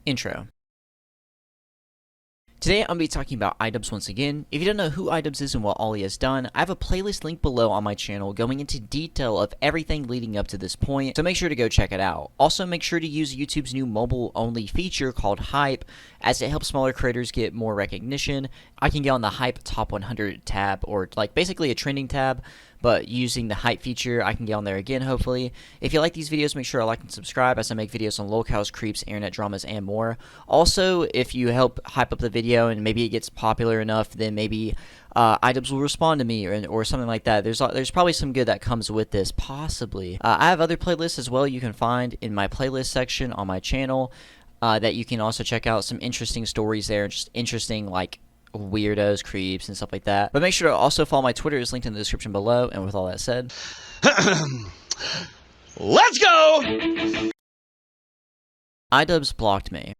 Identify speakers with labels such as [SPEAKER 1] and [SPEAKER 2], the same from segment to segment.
[SPEAKER 1] Intro. Today I'm going to be talking about iDubbbz once again. If you don't know who iDubbbz is and what all he has done, I have a playlist linked below on my channel going into detail of everything leading up to this point, so make sure to go check it out. Also make sure to use YouTube's new mobile-only feature called Hype, as it helps smaller creators get more recognition. I can get on the Hype Top 100 tab, or like basically a trending tab, but using the Hype feature, I can get on there again, hopefully. If you like these videos, make sure to like and subscribe, as I make videos on locales, creeps, internet dramas, and more. Also, if you help hype up the video and maybe it gets popular enough, then maybe iDubbbz will respond to me or something like that. There's probably some good that comes with this, possibly. I have other playlists as well you can find in my playlist section on my channel that you can also check out. Some interesting stories there, just interesting, like, weirdos, creeps, and stuff like that. But make sure to also follow my Twitter. It's linked in the description below. And with all that said,
[SPEAKER 2] let's go!
[SPEAKER 1] iDubbbz blocked me.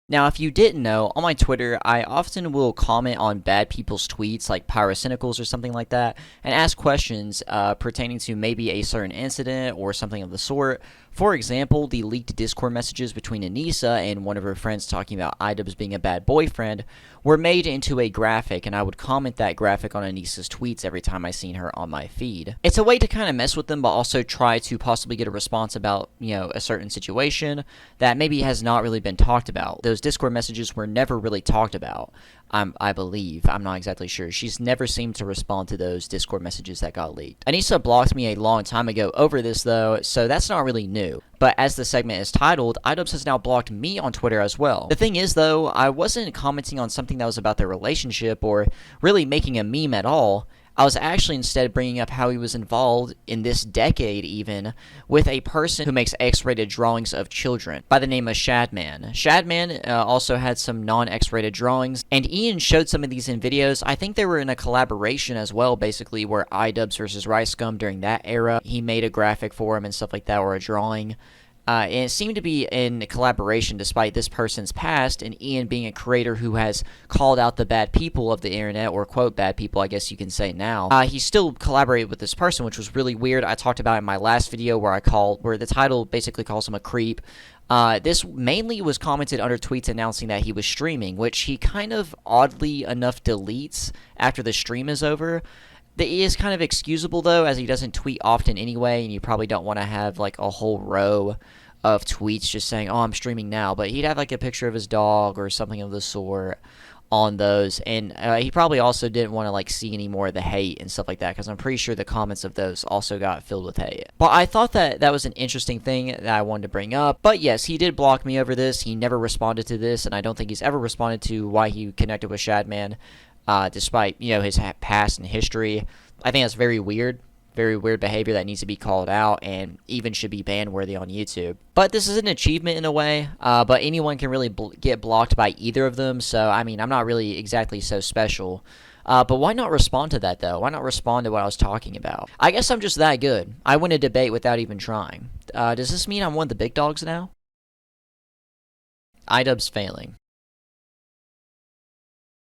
[SPEAKER 1] Now, if you didn't know, on my Twitter, I often will comment on bad people's tweets, like pyrocynicals or something like that, and ask questions pertaining to maybe a certain incident or something of the sort. For example, the leaked Discord messages between Anisa and one of her friends talking about iDubbbz being a bad boyfriend were made into a graphic, and I would comment that graphic on Anisa's tweets every time I seen her on my feed. It's a way to kind of mess with them, but also try to possibly get a response about, you know, a certain situation that maybe has not really been talked about. Those Discord messages were never really talked about, I believe. I'm not exactly sure. She's never seemed to respond to those Discord messages that got leaked. Anisa blocked me a long time ago over this, though, so that's not really new. But as the segment is titled, iDubbbz has now blocked me on Twitter as well. The thing is, though, I wasn't commenting on something that was about their relationship or really making a meme at all. I was actually instead bringing up how he was involved in this decade even with a person who makes X-rated drawings of children by the name of Shadman. Shadman also had some non-X-rated drawings, and Ian showed some of these in videos. I think they were in a collaboration as well, basically, where iDubbbz versus Rice Gum during that era. He made a graphic for him and stuff like that, or a drawing. And it seemed to be in collaboration despite this person's past, and Ian being a creator who has called out the bad people of the internet, or quote bad people, I guess you can say now. He still collaborated with this person, which was really weird. I talked about it in my last video where the title basically calls him a creep. This mainly was commented under tweets announcing that he was streaming, which he kind of oddly enough deletes after the stream is over. That is kind of excusable, though, as he doesn't tweet often anyway, and you probably don't want to have, like, a whole row of tweets just saying, oh, I'm streaming now. But he'd have, like, a picture of his dog or something of the sort on those. And he probably also didn't want to, like, see any more of the hate and stuff like that, because I'm pretty sure the comments of those also got filled with hate. But I thought that that was an interesting thing that I wanted to bring up. But yes, he did block me over this. He never responded to this, and I don't think he's ever responded to why he connected with Shadman. Despite, you know, his past and history. I think that's very weird behavior that needs to be called out and even should be ban-worthy on YouTube. But this is an achievement in a way, but anyone can really get blocked by either of them, so, I mean, I'm not really exactly so special. But why not respond to that, though? Why not respond to what I was talking about? I guess I'm just that good. I win a debate without even trying. Does this mean I'm one of the big dogs now? iDubbbz failing.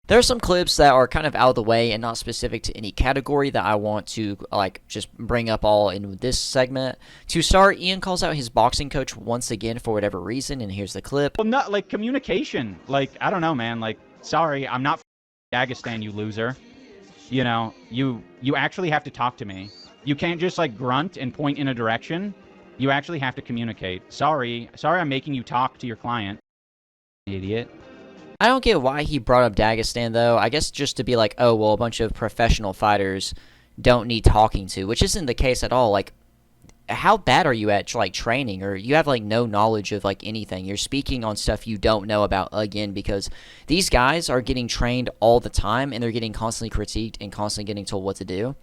[SPEAKER 1] There are some clips that are kind of out of the way and not specific to any category that I want to, like, just bring up all in this segment. To start, Ian calls out his boxing coach once again for whatever reason, and here's the clip.
[SPEAKER 3] Well, not, like, communication. Like, I don't know, man. Like, sorry, I'm not Dagestan, you loser. You know, you actually have to talk to me. You can't just, like, grunt and point in a direction. You actually have to communicate. Sorry I'm making you talk to your client. Idiot.
[SPEAKER 1] I don't get why he brought up Dagestan, though. I guess just to be like, oh, well, a bunch of professional fighters don't need talking to, which isn't the case at all. Like, how bad are you at, like, training? Or you have, like, no knowledge of, like, anything. You're speaking on stuff you don't know about, again, because these guys are getting trained all the time, and they're getting constantly critiqued and constantly getting told what to do.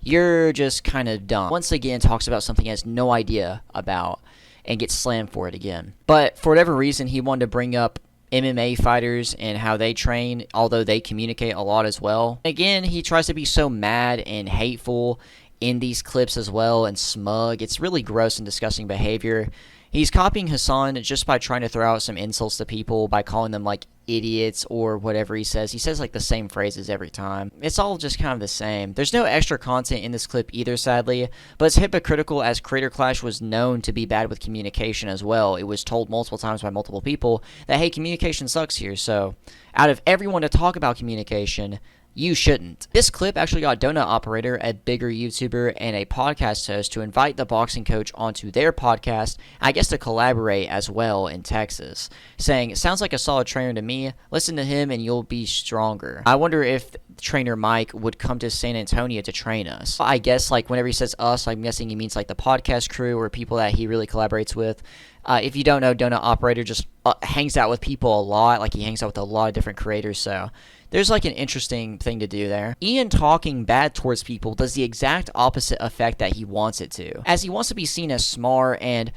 [SPEAKER 1] You're just kind of dumb. Once again, talks about something he has no idea about and gets slammed for it again. But for whatever reason, he wanted to bring up MMA fighters and how they train, although they communicate a lot as well. Again, he tries to be so mad and hateful in these clips as well, and smug. It's really gross and disgusting behavior. He's copying Hasan just by trying to throw out some insults to people by calling them like idiots or whatever he says. He says like the same phrases every time. It's all just kind of the same. There's no extra content in this clip either, sadly, but it's hypocritical as Creator Clash was known to be bad with communication as well. It was told multiple times by multiple people that, hey, communication sucks here, so out of everyone to talk about communication, you shouldn't. This clip actually got Donut Operator, a bigger YouTuber and a podcast host, to invite the boxing coach onto their podcast, I guess to collaborate as well in Texas, saying, sounds like a solid trainer to me, listen to him and you'll be stronger. I wonder if trainer Mike would come to San Antonio to train us. I guess like whenever he says us, I'm guessing he means like the podcast crew or people that he really collaborates with. If you don't know, Donut Operator just hangs out with people a lot, like he hangs out with a lot of different creators, so there's like an interesting thing to do there. Ian talking bad towards people does the exact opposite effect that he wants it to, as he wants to be seen as smart and,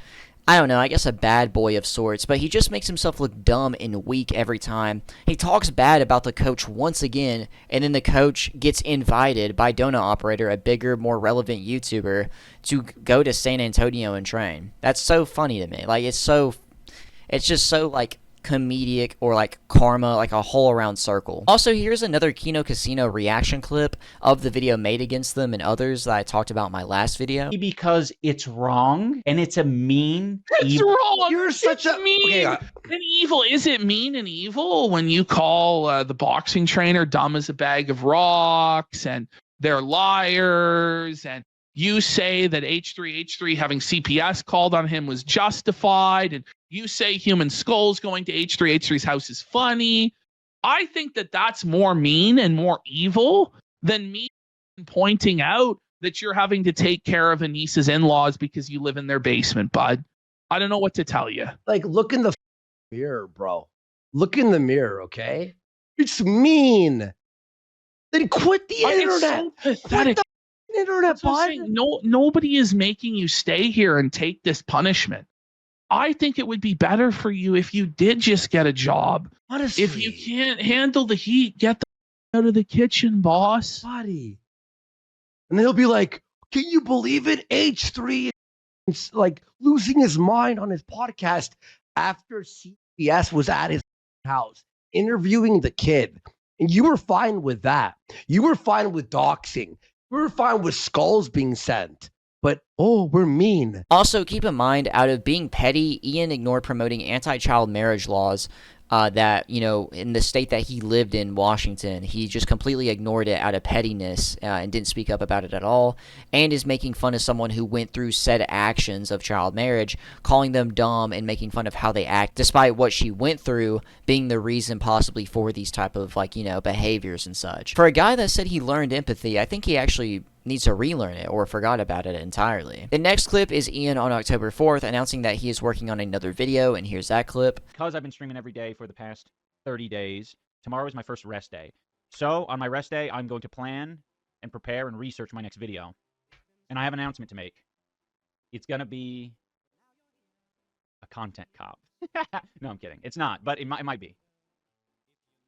[SPEAKER 1] I don't know, I guess a bad boy of sorts, but he just makes himself look dumb and weak every time. He talks bad about the coach once again, and then the coach gets invited by Donut Operator, a bigger, more relevant YouTuber, to go to San Antonio and train. That's so funny to me. Like, it's just so, like, comedic or like karma, like a whole around circle. Also, here's another Kino Casino reaction clip of the video made against them and others that I talked about in my last video.
[SPEAKER 3] Because it's wrong and it's a mean.
[SPEAKER 2] It's wrong.
[SPEAKER 4] You're such a
[SPEAKER 2] mean and evil. Is it mean and evil when you call the boxing trainer dumb as a bag of rocks and they're liars, and you say that H3 having CPS called on him was justified, and you say Human Skull's going to H3's house is funny? I think that that's more mean and more evil than me pointing out that you're having to take care of Anisa's in-laws because you live in their basement, bud. I don't know what to tell you.
[SPEAKER 4] Like, look in the mirror, bro. Look in the mirror, okay? It's mean. Then quit the internet.
[SPEAKER 2] It's so pathetic.
[SPEAKER 4] Quit the internet, bud.
[SPEAKER 2] Nobody is making you stay here and take this punishment. I think it would be better for you if you did just get a job.
[SPEAKER 4] Honestly.
[SPEAKER 2] If you can't handle the heat, get the out of the kitchen, boss.
[SPEAKER 4] Buddy. And then he'll be like, can you believe it? H3 is like losing his mind on his podcast after CBS was at his house interviewing the kid. And you were fine with that. You were fine with doxing. You were fine with skulls being sent. But, oh, we're mean.
[SPEAKER 1] Also, keep in mind, out of being petty, Ian ignored promoting anti-child marriage laws that, you know, in the state that he lived in, Washington. He just completely ignored it out of pettiness and didn't speak up about it at all, and is making fun of someone who went through said actions of child marriage, calling them dumb and making fun of how they act, despite what she went through being the reason possibly for these type of, like, you know, behaviors and such. For a guy that said he learned empathy, I think he actually needs to relearn it or forgot about it entirely. The next clip is Ian on October 4th announcing that he is working on another video, and here's that clip.
[SPEAKER 3] Because I've been streaming every day for the past 30 days, tomorrow is my first rest day. So on my rest day, I'm going to plan and prepare and research my next video. And I have an announcement to make. It's going to be a content cop. No, I'm kidding. It's not, but it might be.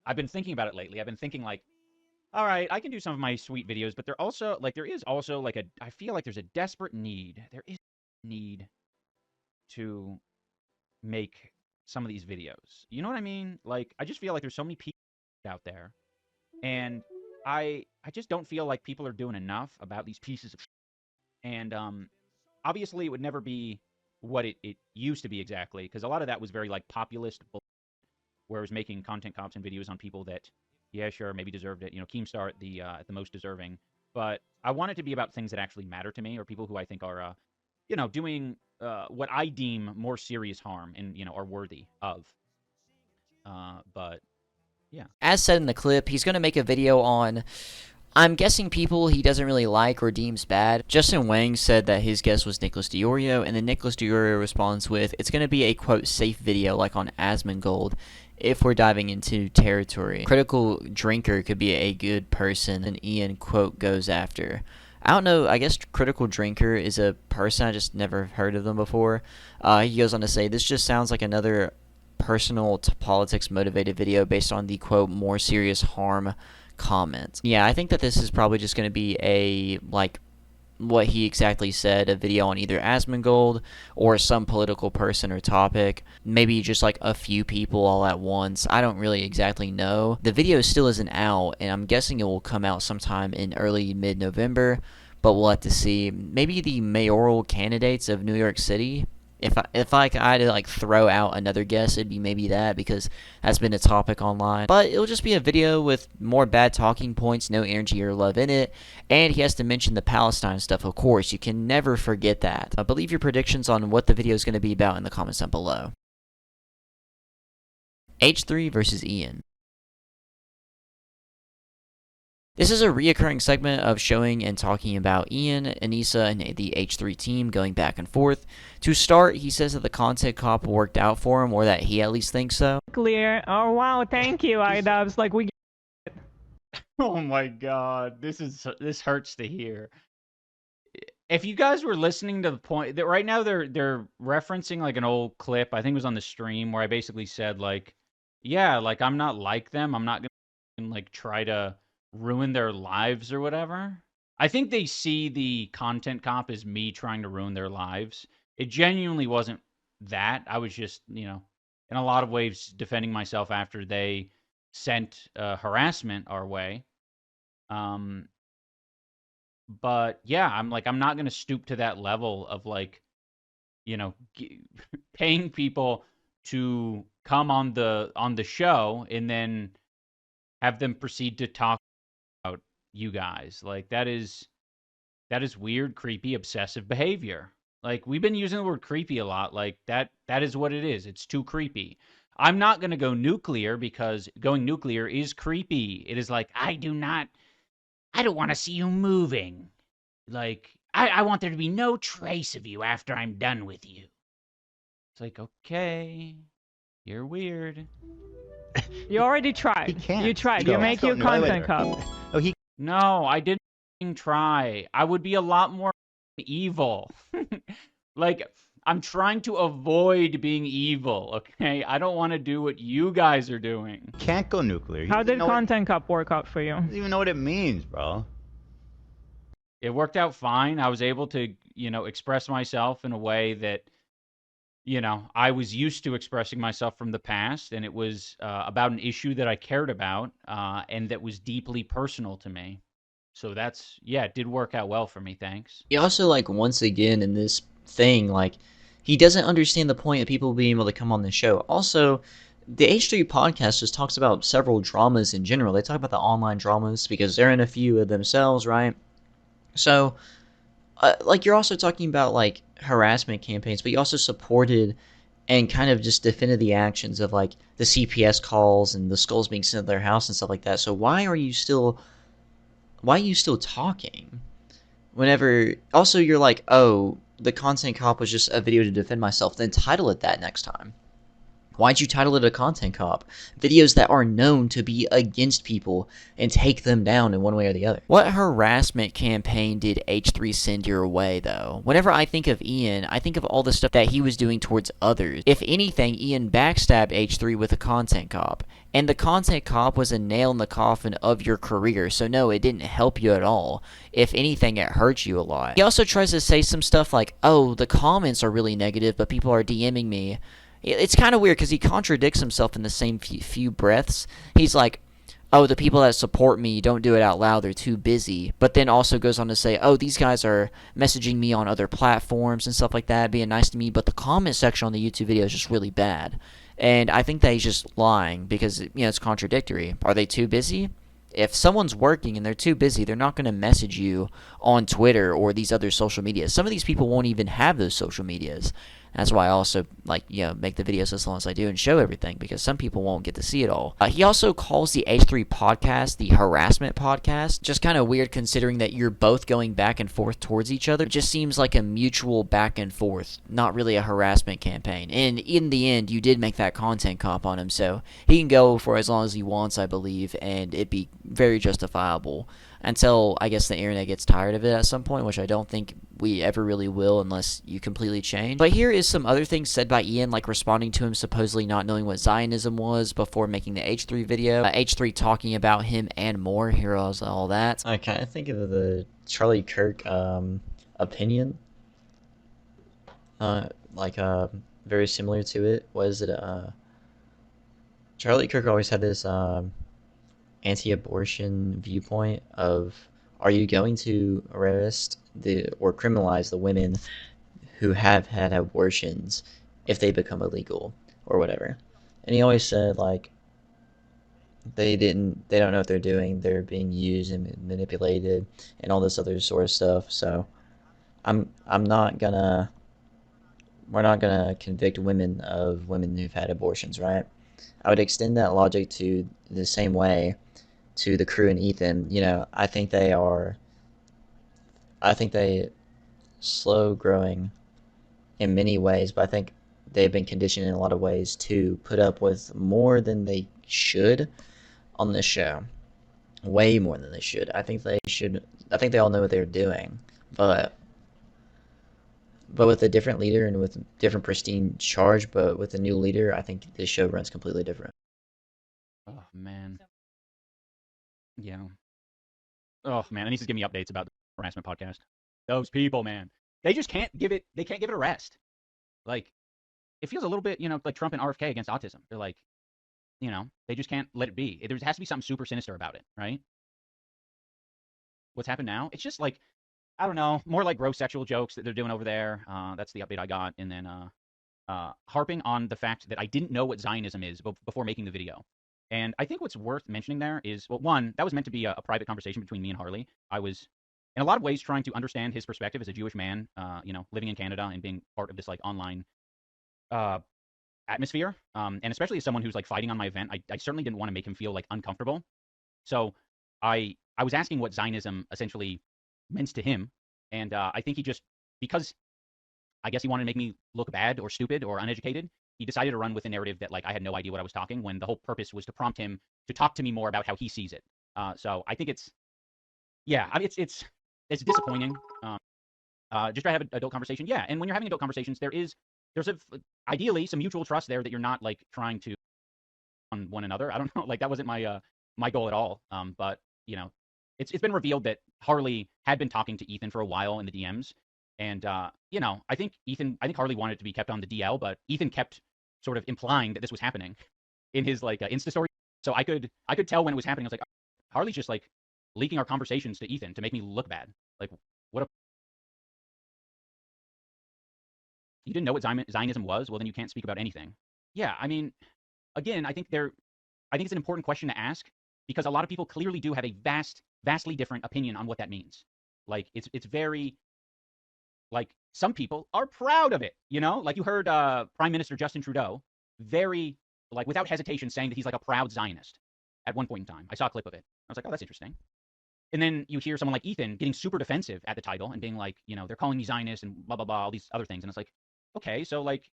[SPEAKER 3] I've been thinking about it lately. I've been thinking like, all right, I can do some of my sweet videos, but there is also like I feel like there's a desperate need. There is a need to make some of these videos. You know what I mean? Like, I just feel like there's so many people out there, and I just don't feel like people are doing enough about these pieces of shit. And obviously it would never be what it used to be exactly, because a lot of that was very like populist bullshit, where it was making content cops and videos on people that, yeah, sure, maybe deserved it. You know, Keemstar at the most deserving. But I want it to be about things that actually matter to me, or people who I think are, you know, doing what I deem more serious harm and, you know, are worthy of. But, yeah.
[SPEAKER 1] As said in the clip, he's going to make a video on, I'm guessing, people he doesn't really like or deems bad. Justin Wang said that his guess was Nicholas DeOrio, and then Nicholas DeOrio responds with, it's going to be a, quote, safe video like on Asmongold, if we're diving into territory. Critical Drinker could be a good person, and Ian, quote, goes after. I don't know, I guess Critical Drinker is a person, I just never heard of them before. He goes on to say, this just sounds like another personal to politics motivated video based on the, quote, more serious harm comment. Yeah, I think that this is probably just going to be a, like, what he exactly said, a video on either Asmongold or some political person or topic. Maybe just like a few people all at once. I don't really exactly know. The video still isn't out, and I'm guessing it will come out sometime in early mid-November, but we'll have to see. Maybe the mayoral candidates of New York City. If I had to like throw out another guess, it'd be maybe that, because that's been a topic online. But it'll just be a video with more bad talking points, no energy or love in it, and he has to mention the Palestine stuff, of course. You can never forget that. Leave your predictions on what the video is going to be about in the comments down below. H3 versus Ian. This is a reoccurring segment of showing and talking about Ian, Anisa, and the H3 team going back and forth. To start, he says that the content cop worked out for him, or that he at least thinks so.
[SPEAKER 5] Clear. Oh wow, thank you, iDubbbz. Like we.
[SPEAKER 3] Oh my god, this hurts to hear. If you guys were listening to the point that right now they're referencing like an old clip, I think it was on the stream, where I basically said like, yeah, like I'm not like them. I'm not gonna like try to ruin their lives or whatever. I think they see the content cop as me trying to ruin their lives. It genuinely wasn't that. I was just, in a lot of ways defending myself after they sent harassment our way. But yeah, I'm not going to stoop to that level of like, paying people to come on the show and then have them proceed to talk about you guys. Like that is weird, creepy, obsessive behavior. Like we've been using the word creepy a lot. Like that is what it is. It's too creepy. I'm not going to go nuclear, because going nuclear is creepy. It is like, I don't want to see you moving. Like I want there to be no trace of you after I'm done with you. It's like, okay, you're weird.
[SPEAKER 5] You already tried.
[SPEAKER 6] He can't.
[SPEAKER 5] You tried.
[SPEAKER 6] Go.
[SPEAKER 5] You make you content cop.
[SPEAKER 6] Oh, he.
[SPEAKER 3] No, I didn't try. I would be a lot more evil. Like, I'm trying to avoid being evil, okay? I don't want to do what you guys are doing.
[SPEAKER 6] Can't go nuclear.
[SPEAKER 5] How did content cop work out for you?
[SPEAKER 6] He doesn't even know what it means, bro.
[SPEAKER 3] It worked out fine. I was able to, express myself in a way that, I was used to expressing myself from the past, and it was about an issue that I cared about, and that was deeply personal to me. So it did work out well for me, thanks.
[SPEAKER 1] He also, like, once again in this thing, like, he doesn't understand the point of people being able to come on the show. Also, the H3 podcast just talks about several dramas in general. They talk about the online dramas because they're in a few of themselves, right? So, like, you're also talking about, like, harassment campaigns, but you also supported and kind of just defended the actions of, like, the CPS calls and the skulls being sent to their house and stuff like that. So why are you still talking? Whenever, also you're like, oh, the content cop was just a video to defend myself, then title it that next time. Why'd you title it a content cop? Videos that are known to be against people and take them down in one way or the other. What harassment campaign did H3 send your way, though? Whenever I think of Ian, I think of all the stuff that he was doing towards others. If anything, Ian backstabbed H3 with a content cop. And the content cop was a nail in the coffin of your career, so no, it didn't help you at all. If anything, it hurt you a lot. He also tries to say some stuff like, oh, the comments are really negative, but people are DMing me. It's kind of weird because he contradicts himself in the same few breaths. He's like, oh, the people that support me don't do it out loud, they're too busy. But then also goes on to say, oh, these guys are messaging me on other platforms and stuff like that, being nice to me, but the comment section on the YouTube video is just really bad. And I think that he's just lying because, it's contradictory. Are they too busy? If someone's working and they're too busy, they're not going to message you on Twitter or these other social medias. Some of these people won't even have those social medias. That's why I also, make the videos as long as I do and show everything, because some people won't get to see it all. He also calls the H3 podcast the harassment podcast. Just kind of weird considering that you're both going back and forth towards each other. It just seems like a mutual back and forth, not really a harassment campaign. And in the end, you did make that content comp on him, so he can go for as long as he wants, I believe, and it'd be very justifiable. until I guess the internet gets tired of it at some point, which I don't think we ever really will unless you completely change. But here is some other things said by Ian, like responding to him supposedly not knowing what Zionism was before making the H3 video. H3 talking about him and more. Here is all that.
[SPEAKER 7] I kind of think of the Charlie Kirk opinion, very similar to it. Was it Charlie Kirk always had this anti-abortion viewpoint of, are you going to arrest or criminalize the women who have had abortions if they become illegal or whatever? And he always said, like, they don't know what they're doing, they're being used and manipulated and all this other sort of stuff. So we're not gonna convict women who've had abortions, right? I would extend that logic to the same way to the crew and Ethan. You know, I think they slow growing in many ways, but I think they've been conditioned in a lot of ways to put up with more than they should on this show. Way more than they should. I think they all know what they're doing, but with a different leader and with different pristine charge, but with a new leader, I think this show runs completely different.
[SPEAKER 3] Oh, man. Yeah. Oh, man. Anisa's giving me updates about the harassment podcast. Those people, man. They just can't give it a rest. Like, it feels a little bit, like Trump and RFK against autism. They're like, they just can't let it be. There has to be something super sinister about it, right? What's happened now? It's just like, I don't know, more like gross sexual jokes that they're doing over there. That's the update I got. And then harping on the fact that I didn't know what Zionism is before making the video. And I think what's worth mentioning there is, well, one, that was meant to be a private conversation between me and Harley. I was, in a lot of ways, trying to understand his perspective as a Jewish man, living in Canada and being part of this, like, online atmosphere. And especially as someone who's, like, fighting on my event, I certainly didn't want to make him feel, like, uncomfortable. So I was asking what Zionism essentially meant to him. And I think he just, because I guess he wanted to make me look bad or stupid or uneducated, he decided to run with a narrative that, like, I had no idea what I was talking, when the whole purpose was to prompt him to talk to me more about how he sees it. So I think it's disappointing. Just try to have an adult conversation. Yeah, and when you're having adult conversations, there's ideally some mutual trust there that you're not, like, trying to on one another. I don't know, like, that wasn't my my goal at all. But it's been revealed that Harley had been talking to Ethan for a while in the DMs. And, I think Harley wanted it to be kept on the DL, but Ethan kept sort of implying that this was happening in his, like, Insta story. So I could tell when it was happening. I was like, Harley's just, like, leaking our conversations to Ethan to make me look bad. Like, you didn't know what Zionism was? Well, then you can't speak about anything. Yeah, I mean, again, I think it's an important question to ask, because a lot of people clearly do have a vastly different opinion on what that means. Like, it's very, like, some people are proud of it, Like, you heard Prime Minister Justin Trudeau very, like, without hesitation saying that he's, like, a proud Zionist at one point in time. I saw a clip of it. I was like, oh, that's interesting. And then you hear someone like Ethan getting super defensive at the title and being like, they're calling me Zionist and blah, blah, blah, all these other things. And it's like, okay, so, like,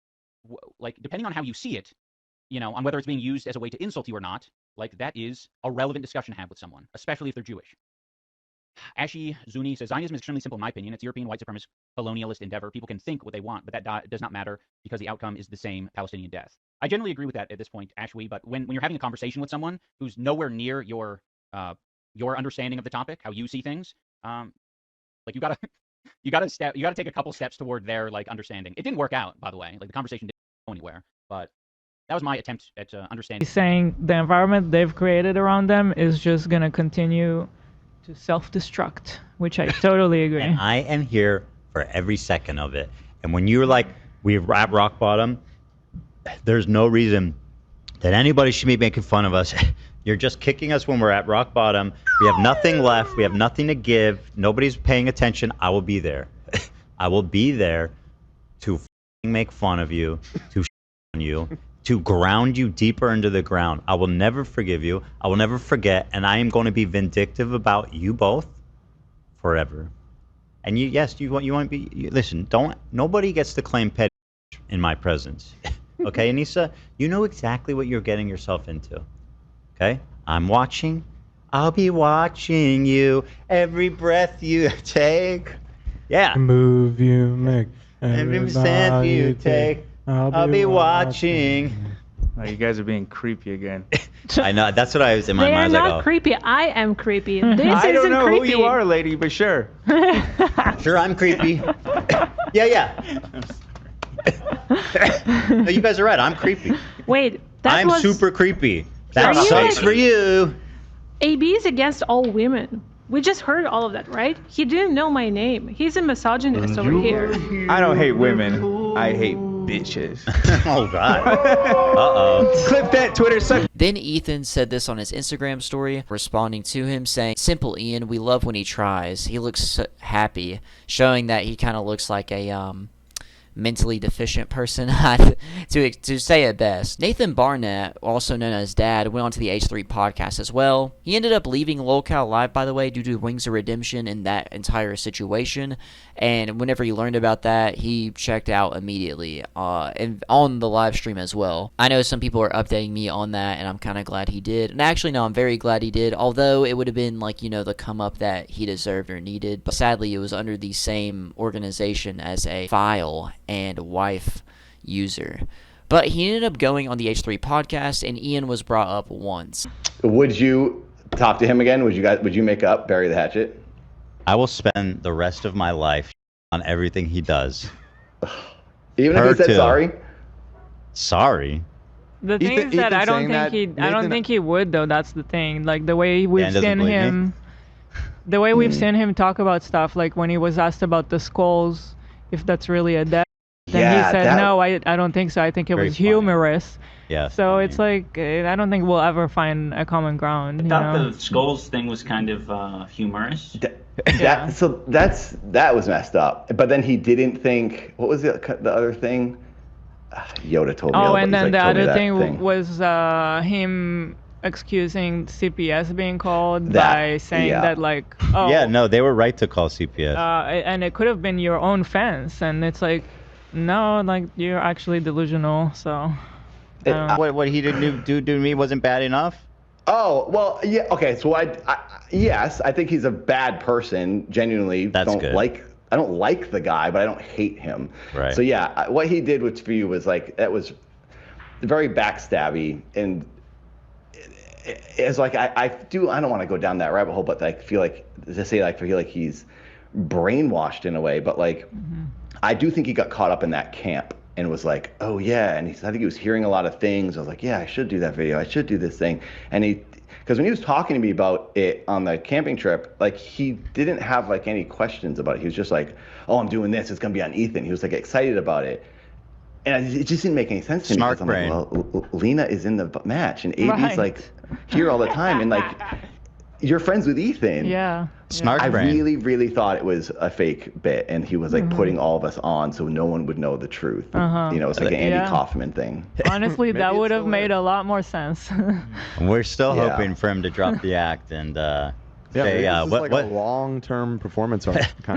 [SPEAKER 3] depending on how you see it, on whether it's being used as a way to insult you or not, like, that is a relevant discussion to have with someone, especially if they're Jewish. Ashi Zuni says, Zionism is extremely simple in my opinion. It's European white supremacist colonialist endeavor. People can think what they want, but that does not matter because the outcome is the same: Palestinian death. I generally agree with that at this point, Ashwi, but when you're having a conversation with someone who's nowhere near your understanding of the topic, how you see things, like, you gotta take a couple steps toward their, like, understanding. It didn't work out, by the way. Like, the conversation didn't go anywhere, but that was my attempt at understanding.
[SPEAKER 5] He's saying the environment they've created around them is just going to continue to self-destruct, which I totally agree.
[SPEAKER 6] And I am here for every second of it. And when you're like, we're at rock bottom, there's no reason that anybody should be making fun of us. You're just kicking us when we're at rock bottom. We have nothing left. We have nothing to give. Nobody's paying attention. I will be there. I will be there to make fun of you, to on you, to ground you deeper into the ground. I will never forgive you. I will never forget. And I am going to be vindictive about you both forever. And you want to be, listen, nobody gets to claim petty in my presence. Okay, Anisa? You know exactly what you're getting yourself into. Okay? I'm watching. I'll be watching you every breath you take. Yeah.
[SPEAKER 8] Move you make.
[SPEAKER 6] Every step you take, I'll be watching.
[SPEAKER 9] Oh, you guys are being creepy again.
[SPEAKER 6] I know, that's what I was in my
[SPEAKER 10] They are
[SPEAKER 6] mind. I was
[SPEAKER 10] not
[SPEAKER 6] like,
[SPEAKER 10] creepy. I am creepy. This
[SPEAKER 9] I don't
[SPEAKER 10] isn't
[SPEAKER 9] know
[SPEAKER 10] creepy.
[SPEAKER 9] who you are, lady, but sure.
[SPEAKER 6] oh, sure, I'm creepy. Yeah. No, you guys are right. I'm creepy.
[SPEAKER 10] Wait, that
[SPEAKER 6] I'm
[SPEAKER 10] was
[SPEAKER 6] super creepy. That
[SPEAKER 10] Are you
[SPEAKER 6] sucks
[SPEAKER 10] like-
[SPEAKER 6] for you.
[SPEAKER 10] AB is against all women. We just heard all of that, right? He didn't know my name. He's a misogynist over here.
[SPEAKER 9] I don't hate women. I hate bitches.
[SPEAKER 6] Oh, God. Uh-oh.
[SPEAKER 9] Clip that, Twitter suck.
[SPEAKER 1] Then Ethan said this on his Instagram story, responding to him saying, "Simple Ian, we love when he tries. He looks so happy," showing that he kind of looks like a mentally deficient person, to say it best. Nathan Barnett, also known as Dad, went on to the H3 podcast as well. He ended up leaving LolCal Live, by the way, due to Wings of Redemption in that entire situation. And whenever he learned about that, he checked out immediately and on the live stream as well. I know some people are updating me on that, and I'm kind of glad he did. And actually, no, I'm very glad he did, although it would have been like, the come up that he deserved or needed. But sadly, it was under the same organization as a file and wife user. But he ended up going on the H3 podcast, and Ian was brought up once.
[SPEAKER 11] Would you talk to him again? Would you make up, bury the hatchet?
[SPEAKER 6] I will spend the rest of my life on everything he does.
[SPEAKER 11] Even if he said sorry?
[SPEAKER 6] Sorry?
[SPEAKER 5] The thing is that I don't think he would though. That's the thing. Like the way we've seen him, the way we've seen him talk about stuff. Like when he was asked about the skulls, if that's really a death, then he said no. I don't think so. I think it was humorous.
[SPEAKER 6] Yeah.
[SPEAKER 5] So it's like I don't think we'll ever find a common ground.
[SPEAKER 12] I thought the skulls thing was kind of humorous.
[SPEAKER 11] So that was messed up. But then he didn't think. What was the other thing? Yoda told me.
[SPEAKER 5] Oh, and then the other thing was him excusing CPS being called by saying that like, oh.
[SPEAKER 6] Yeah, no, they were right to call CPS.
[SPEAKER 5] And it could have been your own fans, and it's like, no, like you're actually delusional. So.
[SPEAKER 6] What he did do to me wasn't bad enough?
[SPEAKER 11] Oh, well, yeah, okay, so yes, I think he's a bad person, genuinely. I don't like the guy, but I don't hate him.
[SPEAKER 6] Right.
[SPEAKER 11] So yeah, what he did for you was like, that was very backstabby, and it's like, I don't want to go down that rabbit hole, but I feel like, I feel like he's brainwashed in a way, but like, I do think he got caught up in that camp. And was like, oh yeah, and I think he was hearing a lot of things. I was like, yeah, I should do that video. I should do this thing. And because when he was talking to me about it on the camping trip, like he didn't have like any questions about it. He was just like, oh, I'm doing this. It's gonna be on Ethan. He was like excited about it, and it just didn't make any sense to me.
[SPEAKER 6] Smart
[SPEAKER 11] brain. Like, well, Lena is in the match, and AB's like here all the time, and like you're friends with Ethan.
[SPEAKER 5] Yeah.
[SPEAKER 6] Smart brain.
[SPEAKER 11] I really, really thought it was a fake bit, and he was like putting all of us on so no one would know the truth. It's like an Andy Kaufman thing.
[SPEAKER 5] Honestly, that would have made a lot more sense.
[SPEAKER 6] We're still hoping for him to drop the act and say,
[SPEAKER 8] this is like a long-term performance arc.
[SPEAKER 6] One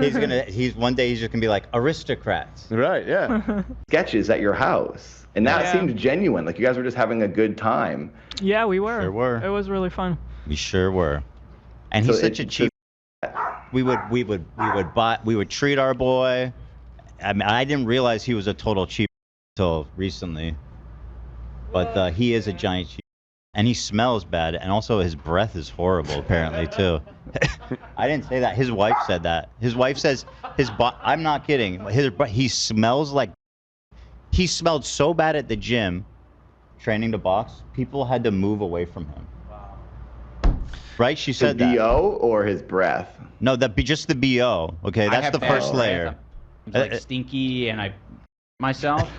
[SPEAKER 6] day he's just gonna be like aristocrats.
[SPEAKER 8] Right. Yeah.
[SPEAKER 11] Sketches at your house, and that seemed genuine. Like you guys were just having a good time.
[SPEAKER 5] Yeah, we were.
[SPEAKER 6] Sure were.
[SPEAKER 5] It was really fun.
[SPEAKER 6] We sure were. And he's such a cheap. We would treat our boy. I mean, I didn't realize he was a total cheap until recently, but he is a giant cheap, and he smells bad, and also his breath is horrible apparently too. I didn't say that. His wife said that. His wife says I'm not kidding. He smells like. He smelled so bad at the gym, training to box. People had to move away from him. Right? She said that.
[SPEAKER 11] His BO or his breath?
[SPEAKER 6] No, just the BO. Okay, that's the first layer.
[SPEAKER 3] It's like stinky, and I myself.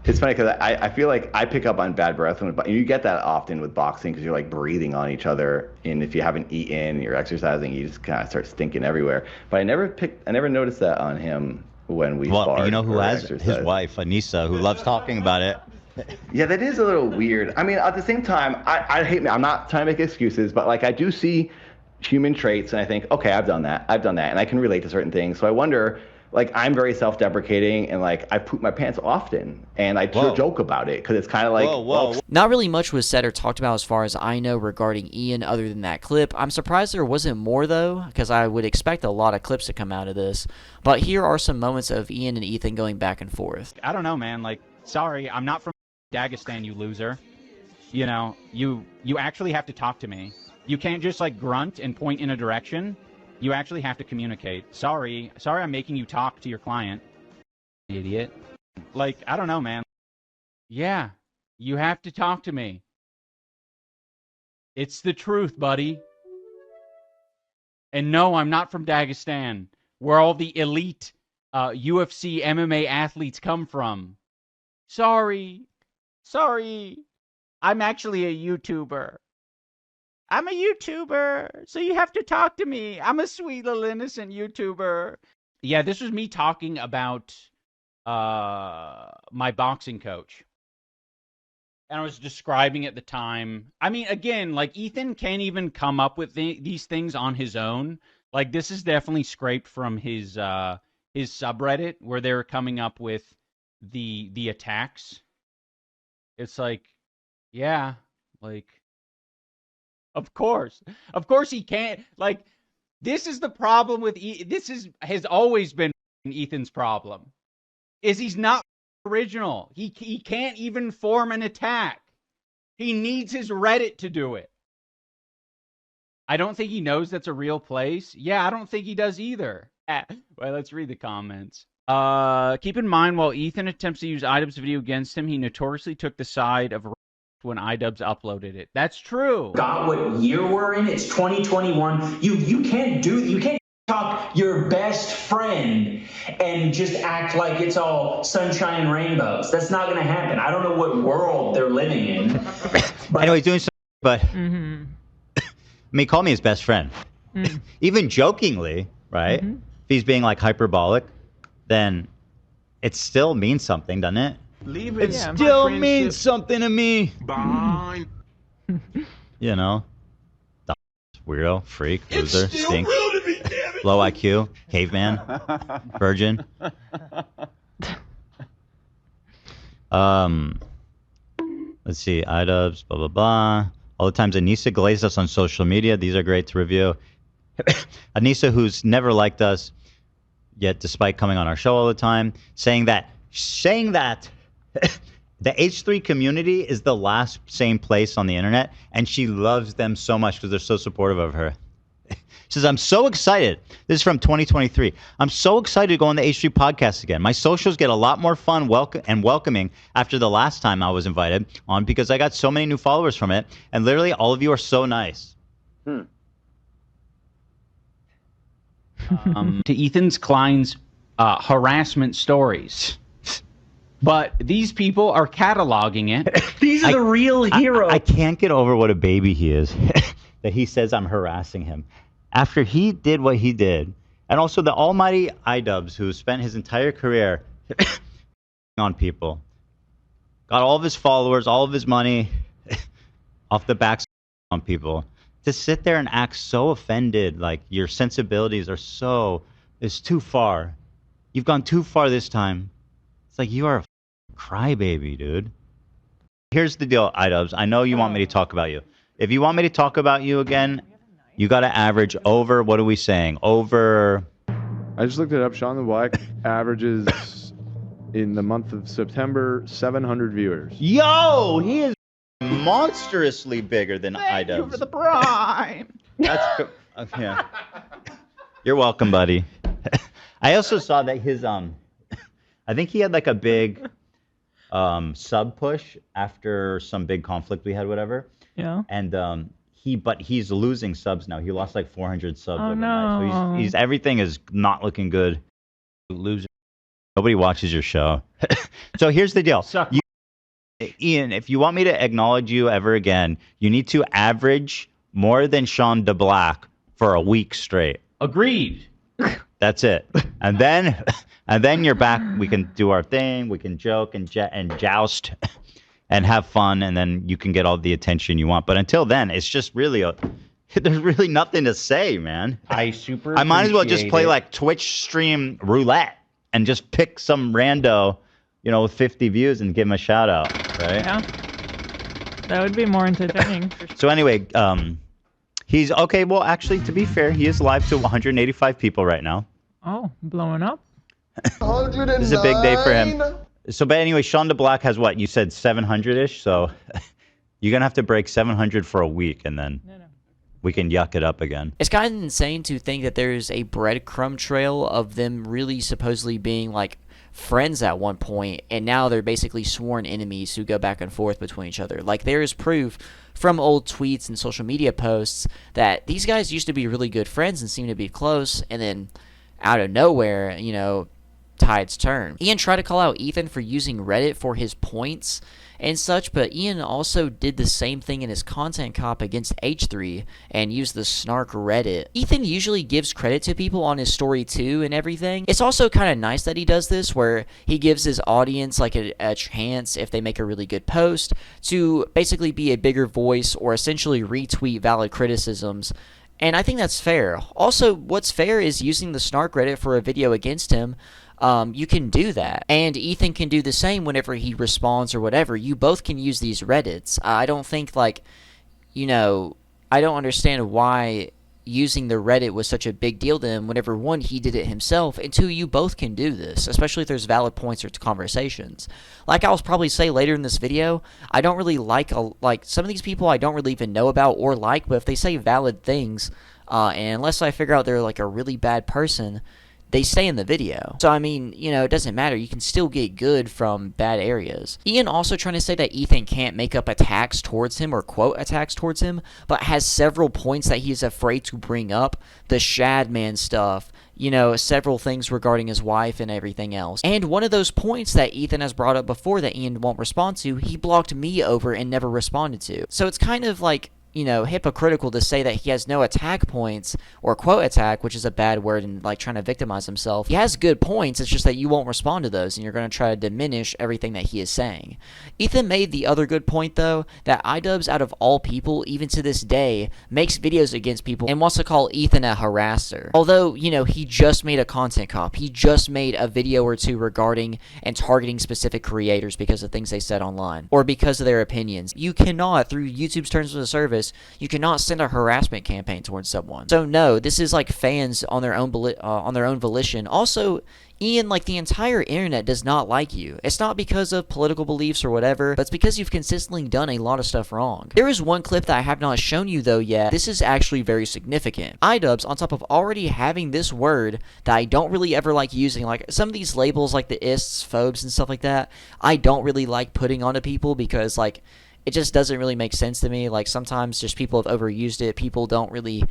[SPEAKER 11] It's funny because I feel like I pick up on bad breath, and you get that often with boxing because you're like breathing on each other, and if you haven't eaten, you're exercising, you just kind of start stinking everywhere. But I never noticed that on him when we sparred.
[SPEAKER 6] Well, you know who has
[SPEAKER 11] exercised.
[SPEAKER 6] his wife, Anisa, who loves talking about it.
[SPEAKER 11] Yeah, that is a little weird. I mean, at the same time, I'm not trying to make excuses, but like I do see human traits, and I think, okay, I've done that, and I can relate to certain things. So I wonder, like I'm very self-deprecating and like I poop my pants often, and I joke about it because it's kind of like, well,
[SPEAKER 1] Not really much was said or talked about as far as I know regarding Ian other than that clip. I'm surprised there wasn't more though, because I would expect a lot of clips to come out of this. But here are some moments of Ian and Ethan going back and forth.
[SPEAKER 3] I don't know, man. Like, sorry, I'm not from Dagestan, you loser. You know, you actually have to talk to me. You can't just like grunt and point in a direction. You actually have to communicate. Sorry I'm making you talk to your client. Idiot. Like, I don't know, man. Yeah, you have to talk to me. It's the truth, buddy. And no, I'm not from Dagestan, where all the elite UFC MMA athletes come from. Sorry. I'm actually a YouTuber. I'm a YouTuber, so you have to talk to me. I'm a sweet little innocent YouTuber. Yeah, this was me talking about my boxing coach. And I was describing at the time. I mean, again, like Ethan can't even come up with these things on his own. Like this is definitely scraped from his subreddit where they're coming up with the attacks. It's like, yeah, like of course he can't. Like this is the problem with has always been Ethan's problem. Is he's not original. He can't even form an attack. He needs his Reddit to do it. I don't think he knows that's a real place. Yeah, I don't think he does either. Well, let's read the comments. Keep in mind, while Ethan attempts to use iDubbbz video against him, he notoriously took the side of when iDubbbz uploaded it. That's true.
[SPEAKER 13] Got what year we're in? It's 2021. You can't talk your best friend and just act like it's all sunshine and rainbows. That's not going to happen. I don't know what world they're living in.
[SPEAKER 6] I know he's doing something, but I mean, call me his best friend. Even jokingly, right? If he's being like hyperbolic, then it still means something, doesn't it? It still means something to me. Bye. You know, weirdo, freak, loser, stink, low IQ, caveman, virgin. Let's see, iDubbbz, blah blah blah. All the times Anisa glazed us on social media. These are great to review. Anisa, who's never liked us, yet despite coming on our show all the time, saying that the H3 community is the last sane place on the internet, and she loves them so much because they're so supportive of her. She says, I'm so excited. This is from 2023. I'm so excited to go on the H3 podcast again. My socials get a lot more fun and welcoming after the last time I was invited on because I got so many new followers from it, and literally all of you are so nice. To Ethan's Klein's harassment stories. But these people are cataloging it.
[SPEAKER 13] These are the real heroes.
[SPEAKER 6] I can't get over what a baby he is. That he says I'm harassing him. After he did what he did. And also the almighty iDubbbz, who spent his entire career on people. Got all of his followers, all of his money off the backs on people. To sit there and act so offended, like your sensibilities is too far. You've gone too far this time. It's like you are a crybaby, dude. Here's the deal, iDubbbz. I know you want me to talk about you. If you want me to talk about you again, you got to average over, what are we saying? Over...
[SPEAKER 8] I just looked it up. Sean the Black averages in the month of September 700 viewers.
[SPEAKER 6] Yo, he is monstrously bigger than iDubbbz.
[SPEAKER 3] Thank you for the prime.
[SPEAKER 6] That's yeah. You're welcome, buddy. I also saw that his I think he had like a big sub push after some big conflict we had, whatever.
[SPEAKER 5] Yeah.
[SPEAKER 6] And he's losing subs now. He lost like 400 subs overnight.
[SPEAKER 5] No.
[SPEAKER 6] So he's everything is not looking good. Loser. Nobody watches your show. So here's the deal. Ian, if you want me to acknowledge you ever again, you need to average more than Sean the Black for a week straight.
[SPEAKER 3] Agreed.
[SPEAKER 6] That's it. And then you're back. We can do our thing. We can joke and joust and have fun, and then you can get all the attention you want. But until then, it's just really there's really nothing to say, man. I might as well just play like Twitch stream roulette. and just pick some rando, with 50 views and give him a shout out, right?
[SPEAKER 5] Yeah. That would be more entertaining.
[SPEAKER 6] So anyway, he's okay. Well, actually, to be fair, he is live to 185 people right now.
[SPEAKER 5] Oh, blowing up.
[SPEAKER 14] 109.
[SPEAKER 6] This is a big day for him. So, but anyway, Sean DeBlack has what? You said 700-ish? So you're going to have to break 700 for a week, and then we can yuck it up again.
[SPEAKER 1] It's kind of insane to think that there's a breadcrumb trail of them really supposedly being, like, friends at one point, and now they're basically sworn enemies who go back and forth between each other. Like, there is proof from old tweets and social media posts that these guys used to be really good friends and seem to be close, and then out of nowhere, tides turn. Ian tried to call out Ethan for using Reddit for his points and such, but Ian also did the same thing in his content cop against H3 and used the snark Reddit. Ethan usually gives credit to people on his story too and everything. It's also kind of nice that he does this, where he gives his audience like a chance, if they make a really good post, to basically be a bigger voice or essentially retweet valid criticisms. And I think that's fair. Also, what's fair is using the snark Reddit for a video against him. You can do that. And Ethan can do the same whenever he responds or whatever. You both can use these Reddits. I don't think, I don't understand why using the Reddit was such a big deal to him whenever, one, he did it himself, and two, you both can do this, especially if there's valid points or conversations. Like I'll probably say later in this video, I don't really like some of these people I don't really even know about or like, but if they say valid things, and unless I figure out they're like a really bad person, they stay in the video. So, I mean, it doesn't matter. You can still get good from bad areas. Ian also trying to say that Ethan can't make up attacks towards him or quote attacks towards him, but has several points that he's afraid to bring up. The Shadman stuff, several things regarding his wife and everything else. And one of those points that Ethan has brought up before that Ian won't respond to, he blocked me over and never responded to. So it's kind of like, hypocritical to say that he has no attack points, or quote attack, which is a bad word, and like trying to victimize himself. He has good points, it's just that you won't respond to those, and you're going to try to diminish everything that he is saying. Ethan made the other good point, though, that iDubbbz, out of all people, even to this day, makes videos against people and wants to call Ethan a harasser. Although, he just made a content cop. He just made a video or two regarding and targeting specific creators because of things they said online, or because of their opinions. You cannot, through YouTube's terms of the service, you cannot send a harassment campaign towards someone. So no, this is like fans on their own volition. Also, Ian, like the entire internet does not like you. It's not because of political beliefs or whatever, but it's because you've consistently done a lot of stuff wrong. There is one clip that I have not shown you though yet. This is actually very significant. iDubbbz, on top of already having this word that I don't really ever like using, like some of these labels like the ists, phobes, and stuff like that, I don't really like putting onto people because like it just doesn't really make sense to me. Like sometimes just people have overused it. People don't really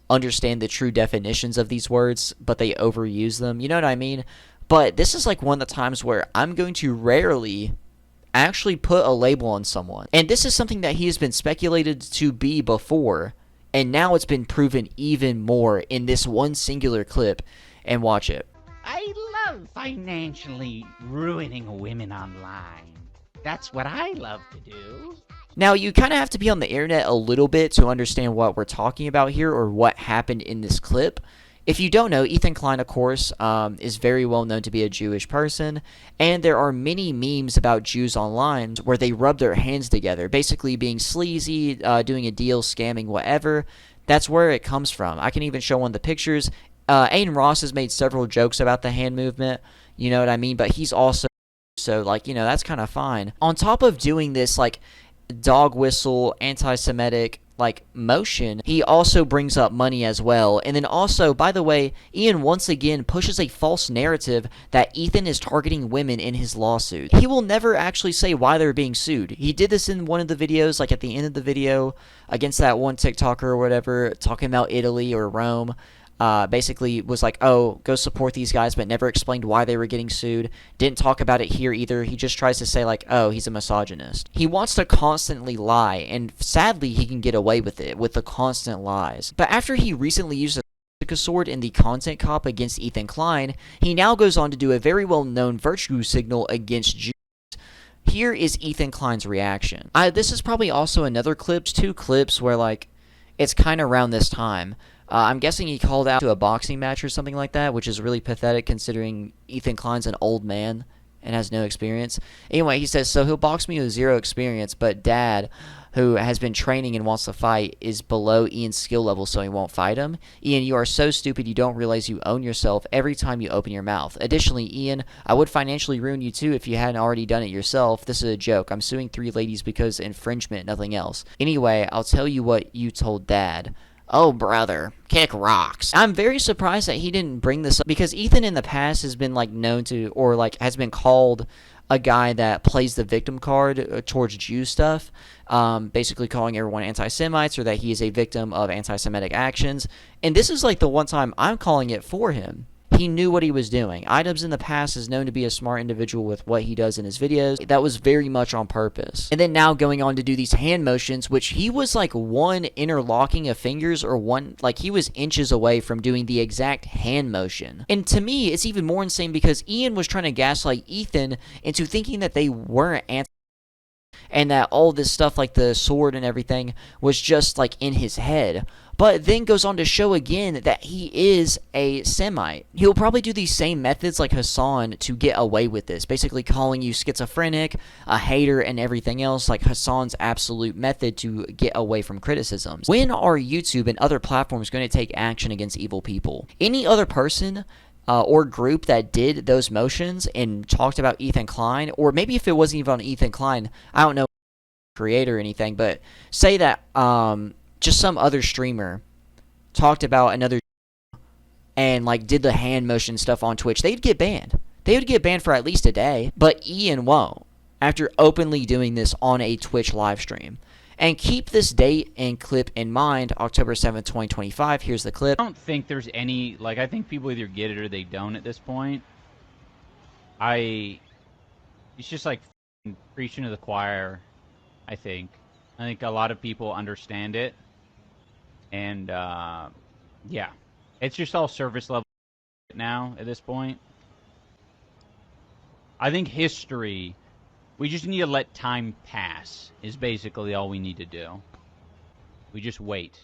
[SPEAKER 1] understand the true definitions of these words, but they overuse them. You know what I mean? But this is like one of the times where I'm going to rarely actually put a label on someone. And this is something that he has been speculated to be before, and now it's been proven even more in this one singular clip. And watch it.
[SPEAKER 15] I love financially ruining women online. That's what I love to do.
[SPEAKER 1] Now, you kind of have to be on the internet a little bit to understand what we're talking about here or what happened in this clip. If you don't know, Ethan Klein, of course, is very well known to be a Jewish person, and there are many memes about Jews online where they rub their hands together, basically being sleazy, doing a deal, scamming, whatever. That's where it comes from. I can even show one of the pictures. Aiden Ross has made several jokes about the hand movement, you know what I mean? But he's also, so, like, that's kind of fine. On top of doing this, like, dog whistle, anti-Semitic, like, motion, he also brings up money as well. And then also, by the way, Ian once again pushes a false narrative that Ethan is targeting women in his lawsuit. He will never actually say why they're being sued. He did this in one of the videos, like at the end of the video, against that one TikToker or whatever, talking about Italy or Rome. Basically was like, oh, go support these guys, but never explained why they were getting sued. Didn't talk about it here either. He just tries to say like, oh, he's a misogynist. He wants to constantly lie, and sadly he can get away with it, with the constant lies. But after he recently used a sword in the content cop against Ethan Klein, he now goes on to do a very well-known virtue signal against Jews. Here is Ethan Klein's reaction. This is probably also another clip, two clips where like, it's kind of around this time. I'm guessing he called out to a boxing match or something like that, which is really pathetic considering Ethan Klein's an old man and has no experience. Anyway, he says, so he'll box me with 0 experience, but Dad, who has been training and wants to fight, is below Ian's skill level, so he won't fight him. Ian, you are so stupid you don't realize you own yourself every time you open your mouth. Additionally, Ian, I would financially ruin you too if you hadn't already done it yourself. This is a joke. I'm suing 3 ladies because infringement, nothing else. Anyway, I'll tell you what you told Dad. Oh, brother, kick rocks. I'm very surprised that he didn't bring this up because Ethan in the past has been like known to, or like has been called a guy that plays the victim card towards Jew stuff, basically calling everyone anti-Semites or that he is a victim of anti-Semitic actions. And this is like the one time I'm calling it for him. He knew what he was doing. iDubbbz in the past is known to be a smart individual with what he does in his videos. That was very much on purpose. And then now going on to do these hand motions, which he was like one interlocking of fingers or one, like he was inches away from doing the exact hand motion. And to me, it's even more insane because Ian was trying to gaslight Ethan into thinking that they weren't and that all this stuff like the sword and everything was just like in his head. But then goes on to show again that he is a Semite. He'll probably do these same methods like Hasan to get away with this, basically calling you schizophrenic, a hater, and everything else, like Hasan's absolute method to get away from criticisms. When are YouTube and other platforms going to take action against evil people? Any other person or group that did those motions and talked about Ethan Klein, or maybe if it wasn't even on Ethan Klein, I don't know, creator or anything, but say that just some other streamer talked about another and like did the hand motion stuff on Twitch, they'd get banned. They would get banned for at least a day, but Ian won't after openly doing this on a Twitch live stream. And keep this date and clip in mind, October 7th, 2025. Here's the clip.
[SPEAKER 3] I don't think there's any, like, I think people either get it or they don't at this point. It's just like preaching to the choir, I think. I think a lot of people understand it. And, yeah. It's just all service level now at this point. I think history... We just need to let time pass, is basically all we need to do. We just wait.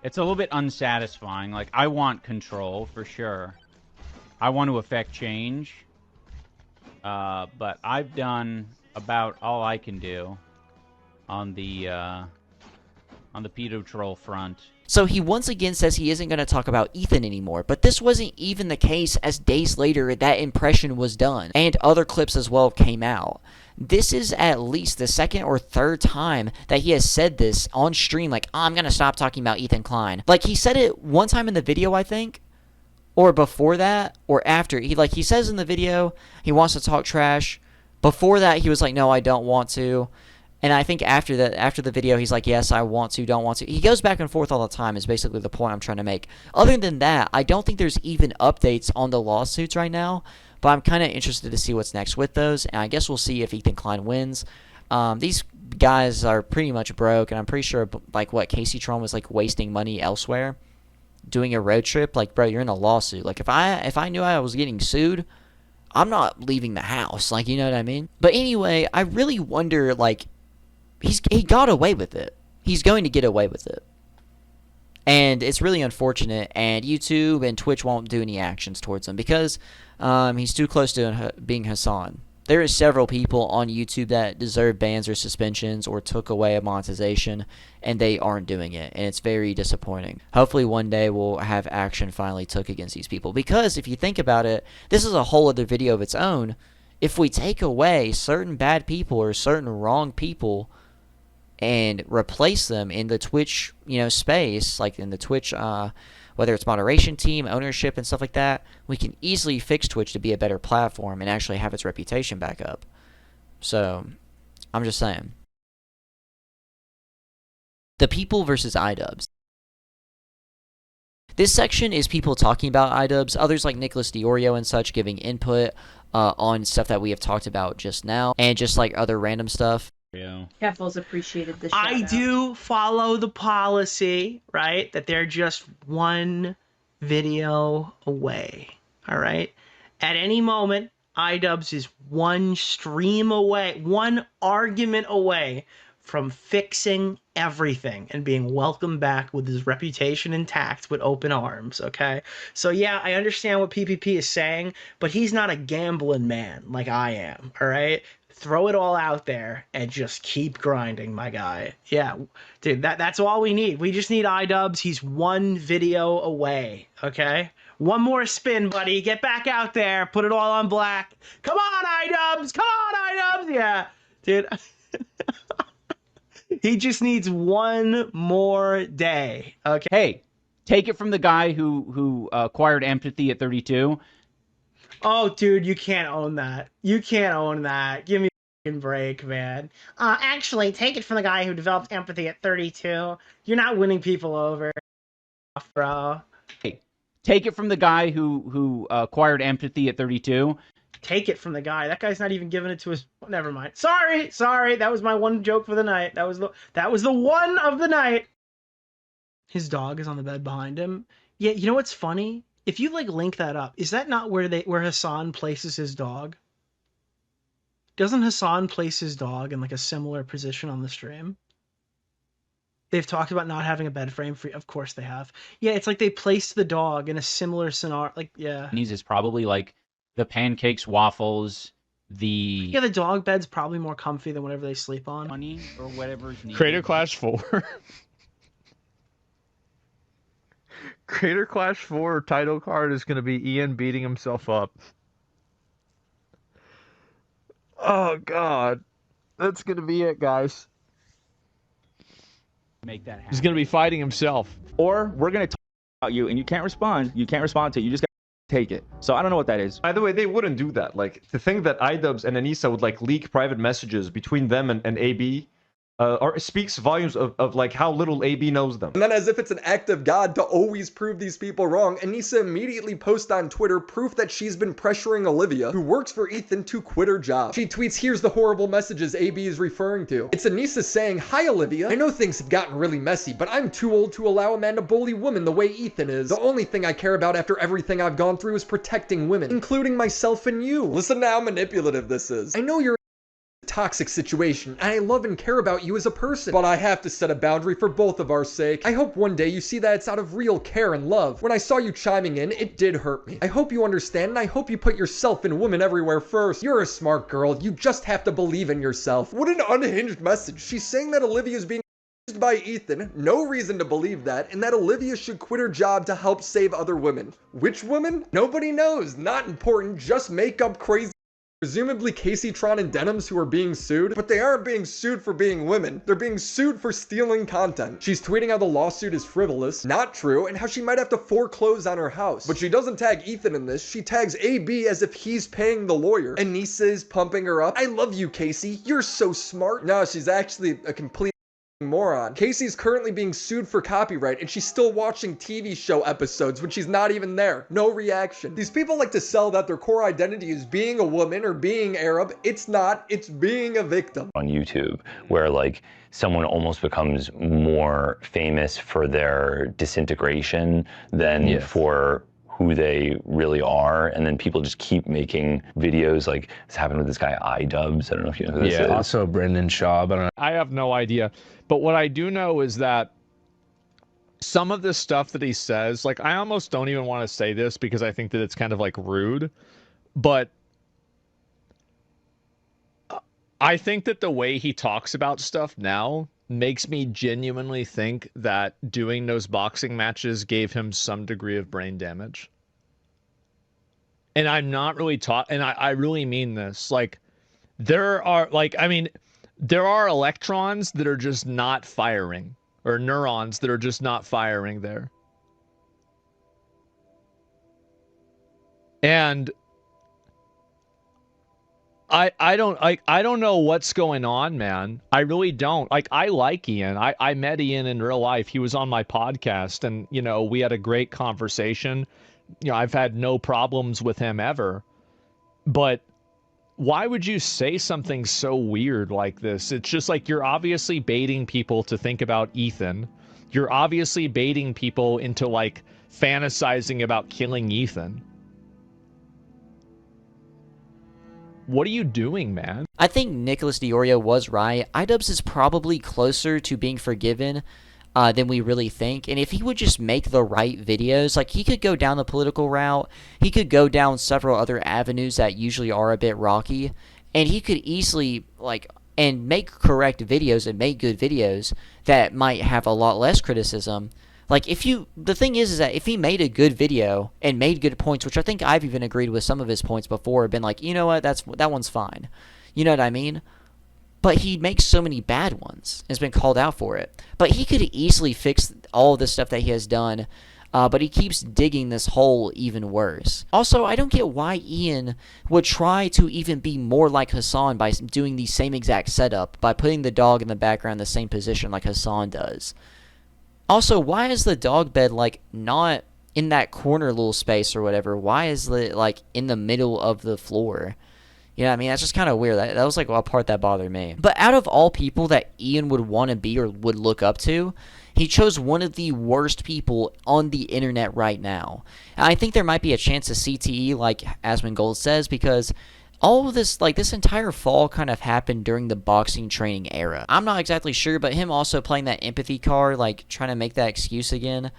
[SPEAKER 3] It's a little bit unsatisfying. Like, I want control, for sure. I want to affect change. But I've done about all I can do on the pedo troll front.
[SPEAKER 1] So he once again says he isn't going to talk about Ethan anymore, but this wasn't even the case as days later that impression was done, and other clips as well came out. This is at least the 2nd or 3rd time that he has said this on stream, like, oh, I'm going to stop talking about Ethan Klein. Like, he said it one time in the video, I think, or before that, or after. He says in the video he wants to talk trash. Before that, he was like, no, I don't want to. And I think after the video, he's like, yes, I want to, don't want to. He goes back and forth all the time is basically the point I'm trying to make. Other than that, I don't think there's even updates on the lawsuits right now. But I'm kind of interested to see what's next with those. And I guess we'll see if Ethan Klein wins. These guys are pretty much broke. And I'm pretty sure, like, what, Casey Tron was, like, wasting money elsewhere. Doing a road trip. Like, bro, you're in a lawsuit. Like, if I knew I was getting sued, I'm not leaving the house. Like, you know what I mean? But anyway, I really wonder, like, he got away with it. He's going to get away with it. And it's really unfortunate, and YouTube and Twitch won't do any actions towards him because he's too close to being Hasan. There are several people on YouTube that deserve bans or suspensions or took away a monetization, and they aren't doing it, and it's very disappointing. Hopefully one day we'll have action finally took against these people, because if you think about it, this is a whole other video of its own. If we take away certain bad people or certain wrong people and replace them in the Twitch, space, like in the Twitch, whether it's moderation team, ownership, and stuff like that, we can easily fix Twitch to be a better platform and actually have its reputation back up. So, I'm just saying. The people versus iDubbbz. This section is people talking about iDubbbz, others like Nicholas DeOrio and such giving input on stuff that we have talked about just now, and just like other random stuff.
[SPEAKER 14] Keffels appreciated the
[SPEAKER 16] I do follow the policy, right? That they're just one video away. All right. At any moment, iDubbbz is one stream away, one argument away from fixing everything and being welcomed back with his reputation intact with open arms, okay? So yeah, I understand what PPP is saying, but he's not a gambling man like I am, all right? Throw it all out there and just keep grinding, my guy. Yeah, dude, that's all we need. We just need iDubbbz. He's one video away, okay? One more spin, buddy. Get back out there. Put it all on black. Come on, iDubbbz. Come on, iDubbbz. Yeah, dude. He just needs one more day. Okay.
[SPEAKER 3] Hey, take it from the guy who acquired empathy at 32.
[SPEAKER 16] Oh, dude, you can't own that. You can't own that. Give me a break, man. Actually, take it from the guy who developed empathy at 32. You're not winning people over, bro.
[SPEAKER 3] Hey, take it from the guy who acquired empathy at 32.
[SPEAKER 16] Take it from the guy. That guy's not even giving it to his. Never mind. Sorry. That was my one joke for the night. That was the one of the night. His dog is on the bed behind him. Yeah, you know what's funny? If you like link that up, is that not where Hasan places his dog? Doesn't Hasan place his dog in like a similar position on the stream? They've talked about not having a bed frame for. Of course they have. Yeah, it's like they placed the dog in a similar scenario. Like, yeah.
[SPEAKER 3] These is probably like the pancakes, waffles, the
[SPEAKER 16] Yeah, the dog bed's probably more comfy than whatever they sleep on.
[SPEAKER 3] money or whatever's needed.
[SPEAKER 17] Creator Clash 4. Creator Clash 4 title card is going to be Ian beating himself up. Oh, God. That's going to be it, guys.
[SPEAKER 3] Make that happen.
[SPEAKER 17] He's going to be fighting himself.
[SPEAKER 9] Or we're going to talk about you and you can't respond. You can't respond to it. You just got to take it. So I don't know what that is.
[SPEAKER 8] By the way, they wouldn't do that. Like, to think that iDubbbz and Anisa would like leak private messages between them and AB or speaks volumes of like how little AB knows them.
[SPEAKER 18] And then, as if it's an act of God to always prove these people wrong, Anisa immediately posts on Twitter proof that she's been pressuring Olivia, who works for Ethan, to quit her job. She tweets, "Here's the horrible messages AB is referring to." It's Anisa saying, "Hi Olivia, I know things have gotten really messy, but I'm too old to allow a man to bully women the way Ethan is. The only thing I care about after everything I've gone through is protecting women, including myself and you. Listen to how manipulative this is. I know you're toxic situation, and I love and care about you as a person, but I have to set a boundary for both of our sake. I hope one day you see that it's out of real care and love. When I saw you chiming in, it did hurt me. I hope you understand, and I hope you put yourself and women everywhere first. You're a smart girl. You just have to believe in yourself." What an unhinged message. She's saying that Olivia is being used by Ethan, no reason to believe that, and that Olivia should quit her job to help save other women. Which women? Nobody knows. Not important. Just make up crazy. Presumably Casey, Tron, and Denims, who are being sued, but they aren't being sued for being women. They're being sued for stealing content. She's tweeting how the lawsuit is frivolous, not true, and how she might have to foreclose on her house. But she doesn't tag Ethan in this. She tags AB as if he's paying the lawyer. Anisa is pumping her up. "I love you, Casey. You're so smart." No, she's actually a complete moron. Casey's currently being sued for copyright, and she's still watching TV show episodes when she's not even there. No reaction. These people like to sell that their core identity is being a woman or being Arab. It's not. It's being a victim.
[SPEAKER 19] On YouTube, where like someone almost becomes more famous for their disintegration than for who they really are, and then people just keep making videos. Like this happened with this guy iDubbbz. I don't know if you know who this is.
[SPEAKER 17] Also Brendan Schaub. I have no idea, but what I do know is that some of this stuff that he says, like, I almost don't even want to say this because I think that it's kind of like rude, but I think that the way he talks about stuff now makes me genuinely think that doing those boxing matches gave him some degree of brain damage. And I'm not really and I really mean this. Like, there are, like, I mean, there are electrons that are just not firing, or neurons that are just not firing there. And I don't know what's going on, man. I really don't. Like, I like Ian. I met Ian in real life. He was on my podcast, and, you know, we had a great conversation. You know, I've had no problems with him ever. But why would you say something so weird like this? It's just like, you're obviously baiting people to think about Ethan. You're obviously baiting people into, like, fantasizing about killing Ethan. What are you doing, man?
[SPEAKER 1] I think Nicholas DeOrio was right. iDubbbz is probably closer to being forgiven than we really think. And if he would just make the right videos, like he could go down the political route, he could go down several other avenues that usually are a bit rocky, and he could easily and make correct videos and make good videos that might have a lot less criticism. Like the thing is that if he made a good video and made good points, which I think I've even agreed with some of his points before, been like, you know what, that one's fine. You know what I mean? But he makes so many bad ones and has been called out for it. But he could easily fix all the stuff that he has done, but he keeps digging this hole even worse. Also, I don't get why Ian would try to even be more like Hasan by doing the same exact setup, by putting the dog in the background in the same position like Hasan does. Also, why is the dog bed, not in that corner little space or whatever? Why is it, in the middle of the floor? You know what I mean? That's just kind of weird. That was, a part that bothered me. But out of all people that Ian would want to be or would look up to, he chose one of the worst people on the internet right now. And I think there might be a chance of CTE, like Asmongold says, because all of this, this entire fall kind of happened during the boxing training era. I'm not exactly sure, but him also playing that empathy card, trying to make that excuse again,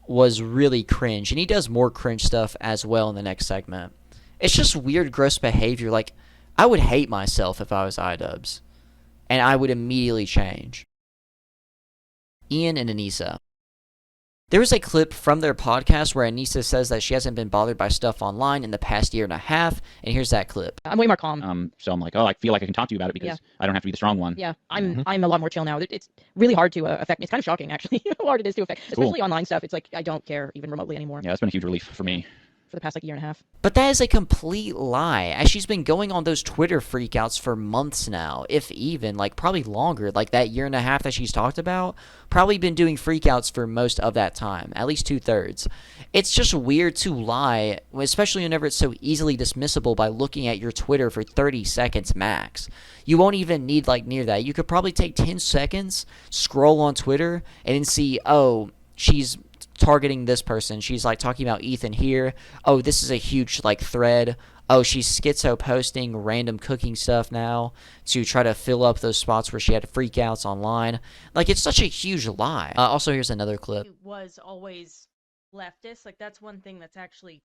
[SPEAKER 1] was really cringe. And he does more cringe stuff as well in the next segment. It's just weird, gross behavior. I would hate myself if I was iDubbbz. And I would immediately change. Ian and Anisa. There was a clip from their podcast where Anisa says that she hasn't been bothered by stuff online in the past year and a half, and here's that clip.
[SPEAKER 20] I'm way more calm. So I'm like, oh, I feel like I can talk to you about it because I don't have to be the strong one. Yeah, I'm a lot more chill now. It's really hard to affect me. It's kind of shocking, actually, how hard it is to affect. Especially online stuff. It's like I don't care even remotely anymore.
[SPEAKER 9] Yeah, that's been a huge relief for me.
[SPEAKER 20] For the past year and a half.
[SPEAKER 1] But that is a complete lie, as she's been going on those Twitter freakouts for months now, if even, probably longer, that year and a half that she's talked about, probably been doing freakouts for most of that time, at least 2/3. It's just weird to lie, especially whenever it's so easily dismissible by looking at your Twitter for 30 seconds max. You won't even need, near that. You could probably take 10 seconds, scroll on Twitter, and then see, oh, she's targeting this person. She's talking about Ethan here. Oh, this is a huge thread. Oh, she's schizo posting random cooking stuff now to try to fill up those spots where she had freakouts online. It's such a huge lie. Also, here's another clip.
[SPEAKER 14] It was always leftist. That's one thing that's actually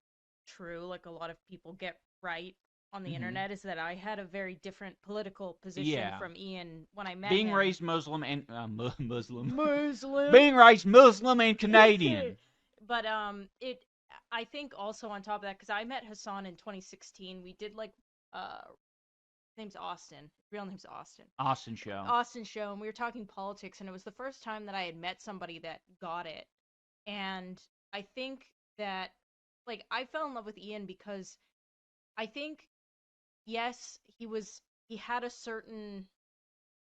[SPEAKER 14] true. A lot of people get right on the internet is that I had a very different political position from Ian when I met him.
[SPEAKER 15] Being raised Muslim and Muslim. Being raised Muslim and Canadian.
[SPEAKER 14] But I think also on top of that, because I met Hasan in 2016, we did name's Austin. Real name's Austin.
[SPEAKER 15] Austin Show.
[SPEAKER 14] Austin Show, and we were talking politics, and it was the first time that I had met somebody that got it. And I think that I fell in love with Ian because I think yes, he had a certain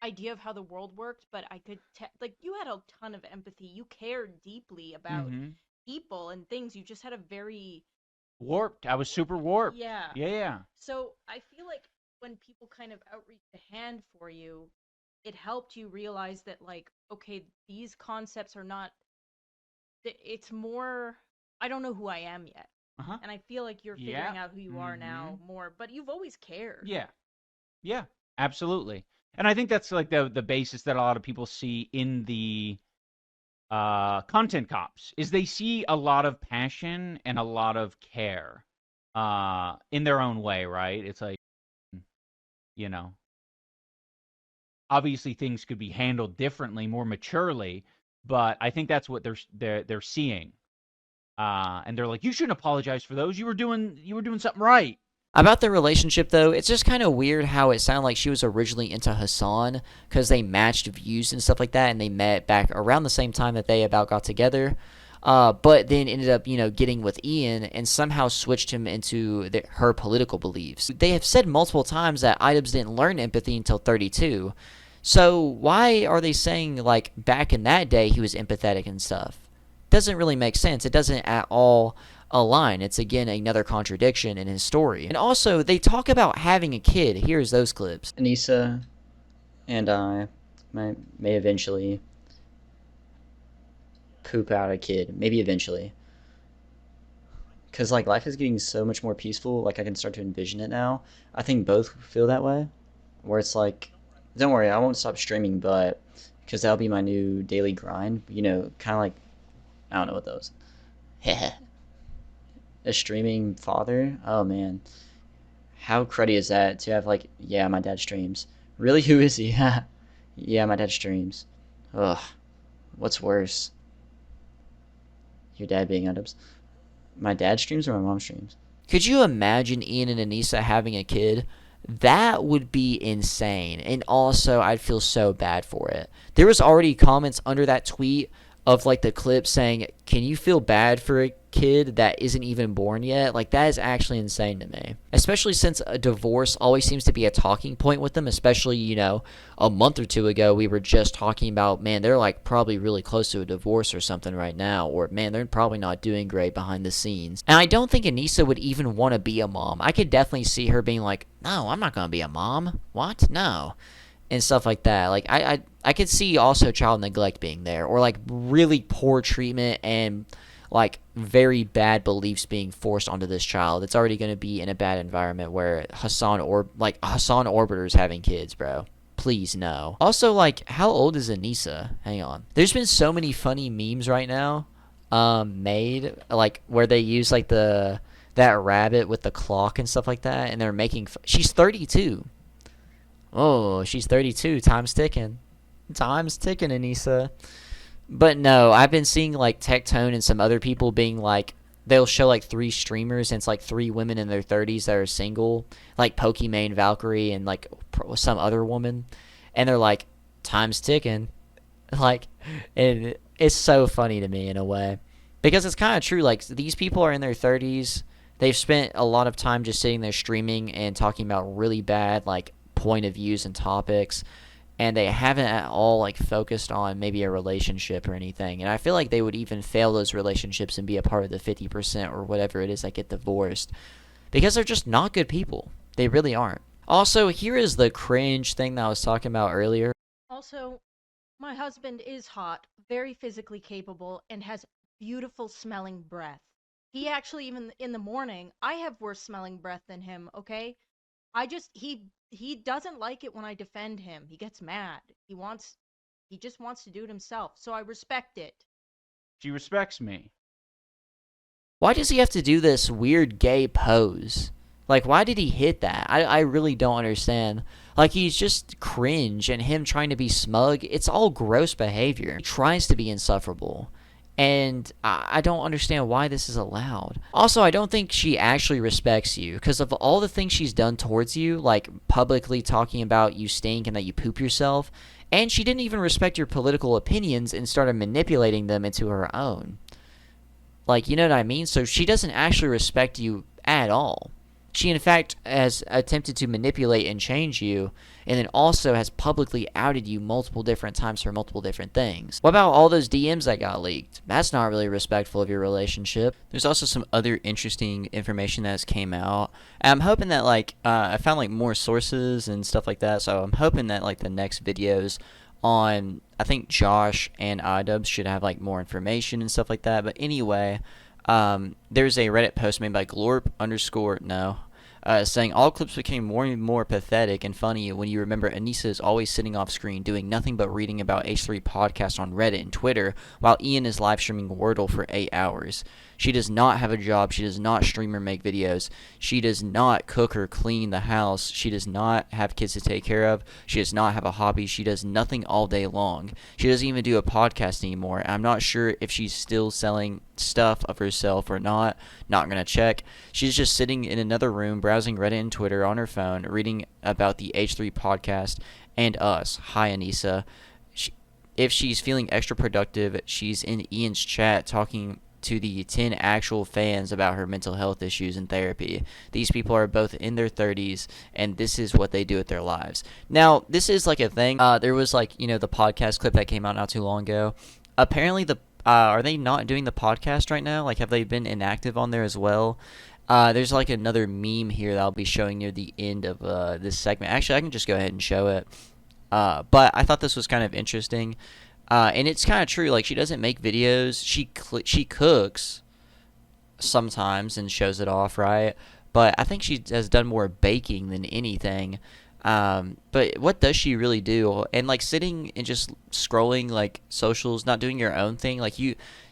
[SPEAKER 14] idea of how the world worked, but I could you had a ton of empathy. You cared deeply about people and things. You just had a very
[SPEAKER 15] warped. I was super warped.
[SPEAKER 14] Yeah.
[SPEAKER 15] Yeah.
[SPEAKER 14] So I feel like when people kind of outreach a hand for you, it helped you realize that okay, these concepts are not. It's more. I don't know who I am yet. And I feel like you're figuring out who you are now more, but you've always cared.
[SPEAKER 15] Yeah, absolutely. And I think that's the basis that a lot of people see in the content cops is they see a lot of passion and a lot of care in their own way, right? It's obviously things could be handled differently, more maturely, but I think that's what they're seeing. And they're like, you shouldn't apologize for those. You were doing something right.
[SPEAKER 1] About the relationship, though, it's just kind of weird how it sounded like she was originally into Hasan because they matched views and stuff like that, and they met back around the same time that they about got together. But then ended up, getting with Ian and somehow switched him into her political beliefs. They have said multiple times that iDubbbz didn't learn empathy until 32. So why are they saying, back in that day he was empathetic and stuff? Doesn't really make sense. It doesn't at all align. It's again another contradiction in his story. And also, they talk about having a kid. Here's those clips.
[SPEAKER 7] Anisa and I may eventually poop out a kid. Maybe eventually. because like life is getting so much more peaceful. Like I can start to envision it now. I think both feel that way, where it's like, don't worry, I won't stop streaming, but because that'll be my new daily grind. You know, kind of like, I don't know what those. A streaming father. Oh man, how cruddy is that to have like, yeah, my dad streams. Really, who is he? Yeah, my dad streams. Ugh, what's worse? Your dad being iDubbbz. My dad streams or my mom streams?
[SPEAKER 1] Could you imagine Ian and Anisa having a kid? That would be insane. And also, I'd feel so bad for it. There was already comments under that tweet of like the clip saying, can you feel bad for a kid that isn't even born yet? Like, that is actually insane to me. Especially since a divorce always seems to be a talking point with them. Especially, you know, a month or two ago, we were just talking about, man, they're like probably really close to a divorce or something right now. Or, man, they're probably not doing great behind the scenes. And I don't think Anisa would even want to be a mom. I could definitely see her being like, no, I'm not going to be a mom. What? No. And stuff like that. Like, I could see also child neglect being there, or like really poor treatment and like very bad beliefs being forced onto this child. It's already going to be in a bad environment where Hasan Orbiter's having kids, bro. Please no. Also, like, how old is Anisa? Hang on. There's been so many funny memes right now made, like where they use like that rabbit with the clock and stuff like that, and they're making she's 32. Oh, she's 32. Time's ticking. Time's ticking, Anisa. But no, I've been seeing like Tectone and some other people being like, they'll show like 3 streamers and it's like 3 women in their 30s that are single, like Pokimane, Valkyrie, and like some other woman, and they're like, time's ticking. Like, and it's so funny to me in a way, because it's kind of true. Like, these people are in their 30s. They've spent a lot of time just sitting there streaming and talking about really bad like point of views and topics, and they haven't at all like focused on maybe a relationship or anything. And I feel like they would even fail those relationships and be a part of the 50% or whatever it is that get divorced, because they're just not good people. They really aren't. Also, here is the cringe thing that I was talking about earlier.
[SPEAKER 14] Also, my husband is hot, very physically capable, and has beautiful smelling breath. He actually, even in the morning, I have worse smelling breath than him, okay? He doesn't like it when I defend him. He gets mad. He just wants to do it himself. So I respect it.
[SPEAKER 15] She respects me.
[SPEAKER 1] Why does he have to do this weird gay pose? Like, why did he hit that? I really don't understand. Like, he's just cringe, and him trying to be smug, it's all gross behavior. He tries to be insufferable. And I don't understand why this is allowed. Also, I don't think she actually respects you, because of all the things she's done towards you, like publicly talking about you stink and that you poop yourself, and she didn't even respect your political opinions and started manipulating them into her own. Like, you know what I mean? So she doesn't actually respect you at all. She, in fact, has attempted to manipulate and change you, and then also has publicly outed you multiple different times for multiple different things. What about all those DMs that got leaked? That's not really respectful of your relationship. There's also some other interesting information that has came out. And I'm hoping that, like, I found, like, more sources and stuff like that, so I'm hoping that, like, the next videos on, I think Josh and iDubbbz should have, like, more information and stuff like that. But anyway, there's a Reddit post made by saying all clips became more and more pathetic and funny when you remember Anisa is always sitting off screen doing nothing but reading about H3 podcast on Reddit and Twitter, while Ian is live streaming Wordle for 8 hours. She does not have a job. She does not stream or make videos. She does not cook or clean the house. She does not have kids to take care of. She does not have a hobby. She does nothing all day long. She doesn't even do a podcast anymore. I'm not sure if she's still selling stuff of herself or not. Not going to check. She's just sitting in another room browsing Reddit and Twitter on her phone, reading about the H3 podcast and us. Hi, Anisa. If she's feeling extra productive, she's in Ian's chat talking to the 10 actual fans about her mental health issues and therapy. These people are both in their 30s, and this is what they do with their lives. Now, this is like a thing. There was like, you know, the podcast clip that came out not too long ago. Apparently, are they not doing the podcast right now? Like, have they been inactive on there as well? There's like another meme here that I'll be showing near the end of this segment. Actually, I can just go ahead and show it. But I thought this was kind of interesting. And it's kind of true. Like, she doesn't make videos. She cooks. sometimes and shows it off, right? But I think she has done more baking than anything. But what does she really do? And like sitting and just scrolling like socials, not doing your own thing. Like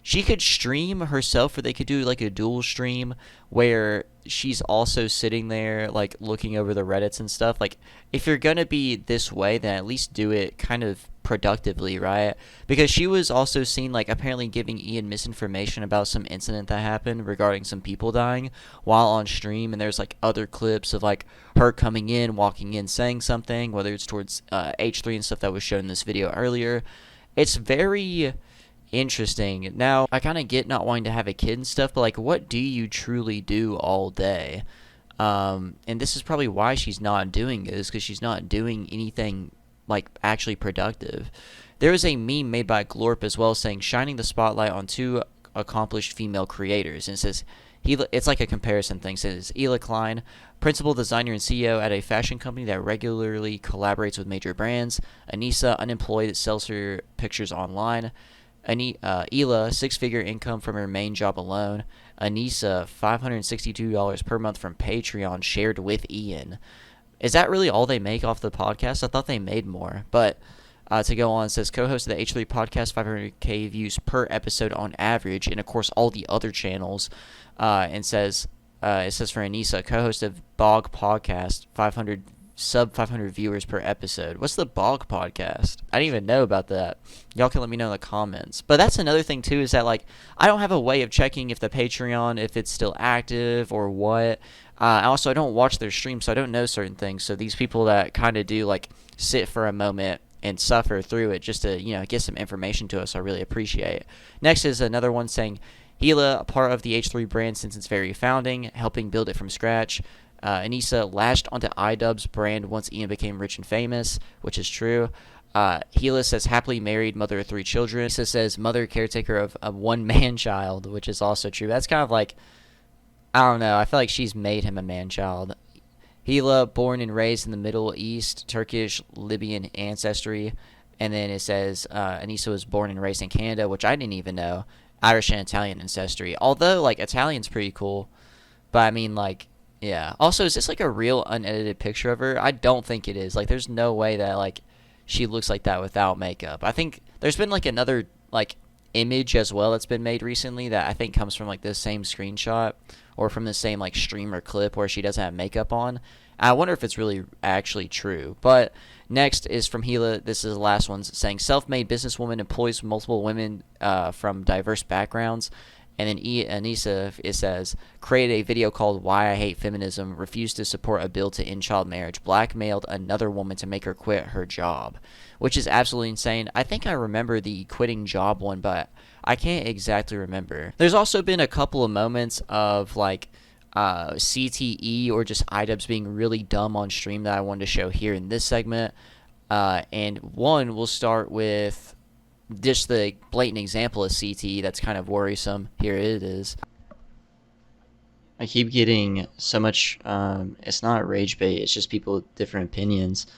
[SPEAKER 1] she could stream herself, or they could do like a dual stream where she's also sitting there like looking over the Reddits and stuff. Like if you're gonna be this way, then at least do it kind of productively, right? Because she was also seen like apparently giving Ian misinformation about some incident that happened regarding some people dying while on stream, and there's like other clips of like her coming in, walking in, saying something, whether it's towards H3 and stuff that was shown in this video earlier. It's very interesting. Now, I kind of get not wanting to have a kid and stuff, but like what do you truly do all day? And this is probably why she's not doing this, because she's not doing anything like actually productive. There was a meme made by Glorp as well saying shining the spotlight on two accomplished female creators, and it says it's like a comparison thing. It says Hila Klein, principal designer and CEO at a fashion company that regularly collaborates with major brands. Anisa, unemployed, that sells her pictures online. Hila, six-figure income from her main job alone. Anisa, $562 per month from Patreon shared with Ian. Is that really all they make off the podcast? I thought they made more. But to go on, it says co-host of the H3 podcast, 500K views per episode on average, and of course all the other channels. And says it says for Anisa, co-host of Bog podcast, 500 viewers per episode. What's the Bog podcast? I didn't even know about that. Y'all can let me know in the comments. But that's another thing too, is that like I don't have a way of checking if the Patreon, if it's still active or what. Also, I don't watch their streams, so I don't know certain things. So these people that kind of do like sit for a moment and suffer through it just to, you know, get some information to us, I really appreciate. Next is another one saying, Hila, a part of the H3 brand since its very founding, helping build it from scratch. Anisa latched onto iDubbbz brand once Ian became rich and famous, which is true. Hila says happily married, mother of 3 children. Anisa says mother caretaker of a one-man child, which is also true. That's kind of like, I don't know, I feel like she's made him a man-child. Hila, born and raised in the Middle East, Turkish, Libyan ancestry. And then it says Anisa was born and raised in Canada, which I didn't even know. Irish and Italian ancestry. Although, like, Italian's pretty cool. But, I mean, like, yeah. Also, is this, like, a real unedited picture of her? I don't think it is. Like, there's no way that, like, she looks like that without makeup. I think there's been, like, another, like, image as well that's been made recently that I think comes from, like, the same screenshot or from the same, like, streamer clip where she doesn't have makeup on. I wonder if it's really actually true. But next is from Hila. This is the last one, saying self-made businesswoman employs multiple women from diverse backgrounds. And then Anisa, it says, created a video called Why I Hate Feminism, refused to support a bill to end child marriage, blackmailed another woman to make her quit her job, which is absolutely insane. I think I remember the quitting job one, but I can't exactly remember. There's also been a couple of moments of, like, CTE or just iDubbbz being really dumb on stream that I wanted to show here in this segment. And one, we'll start with just the blatant example of CTE that's kind of worrisome. Here it is.
[SPEAKER 7] I keep getting so much, it's not rage bait, it's just people with different opinions.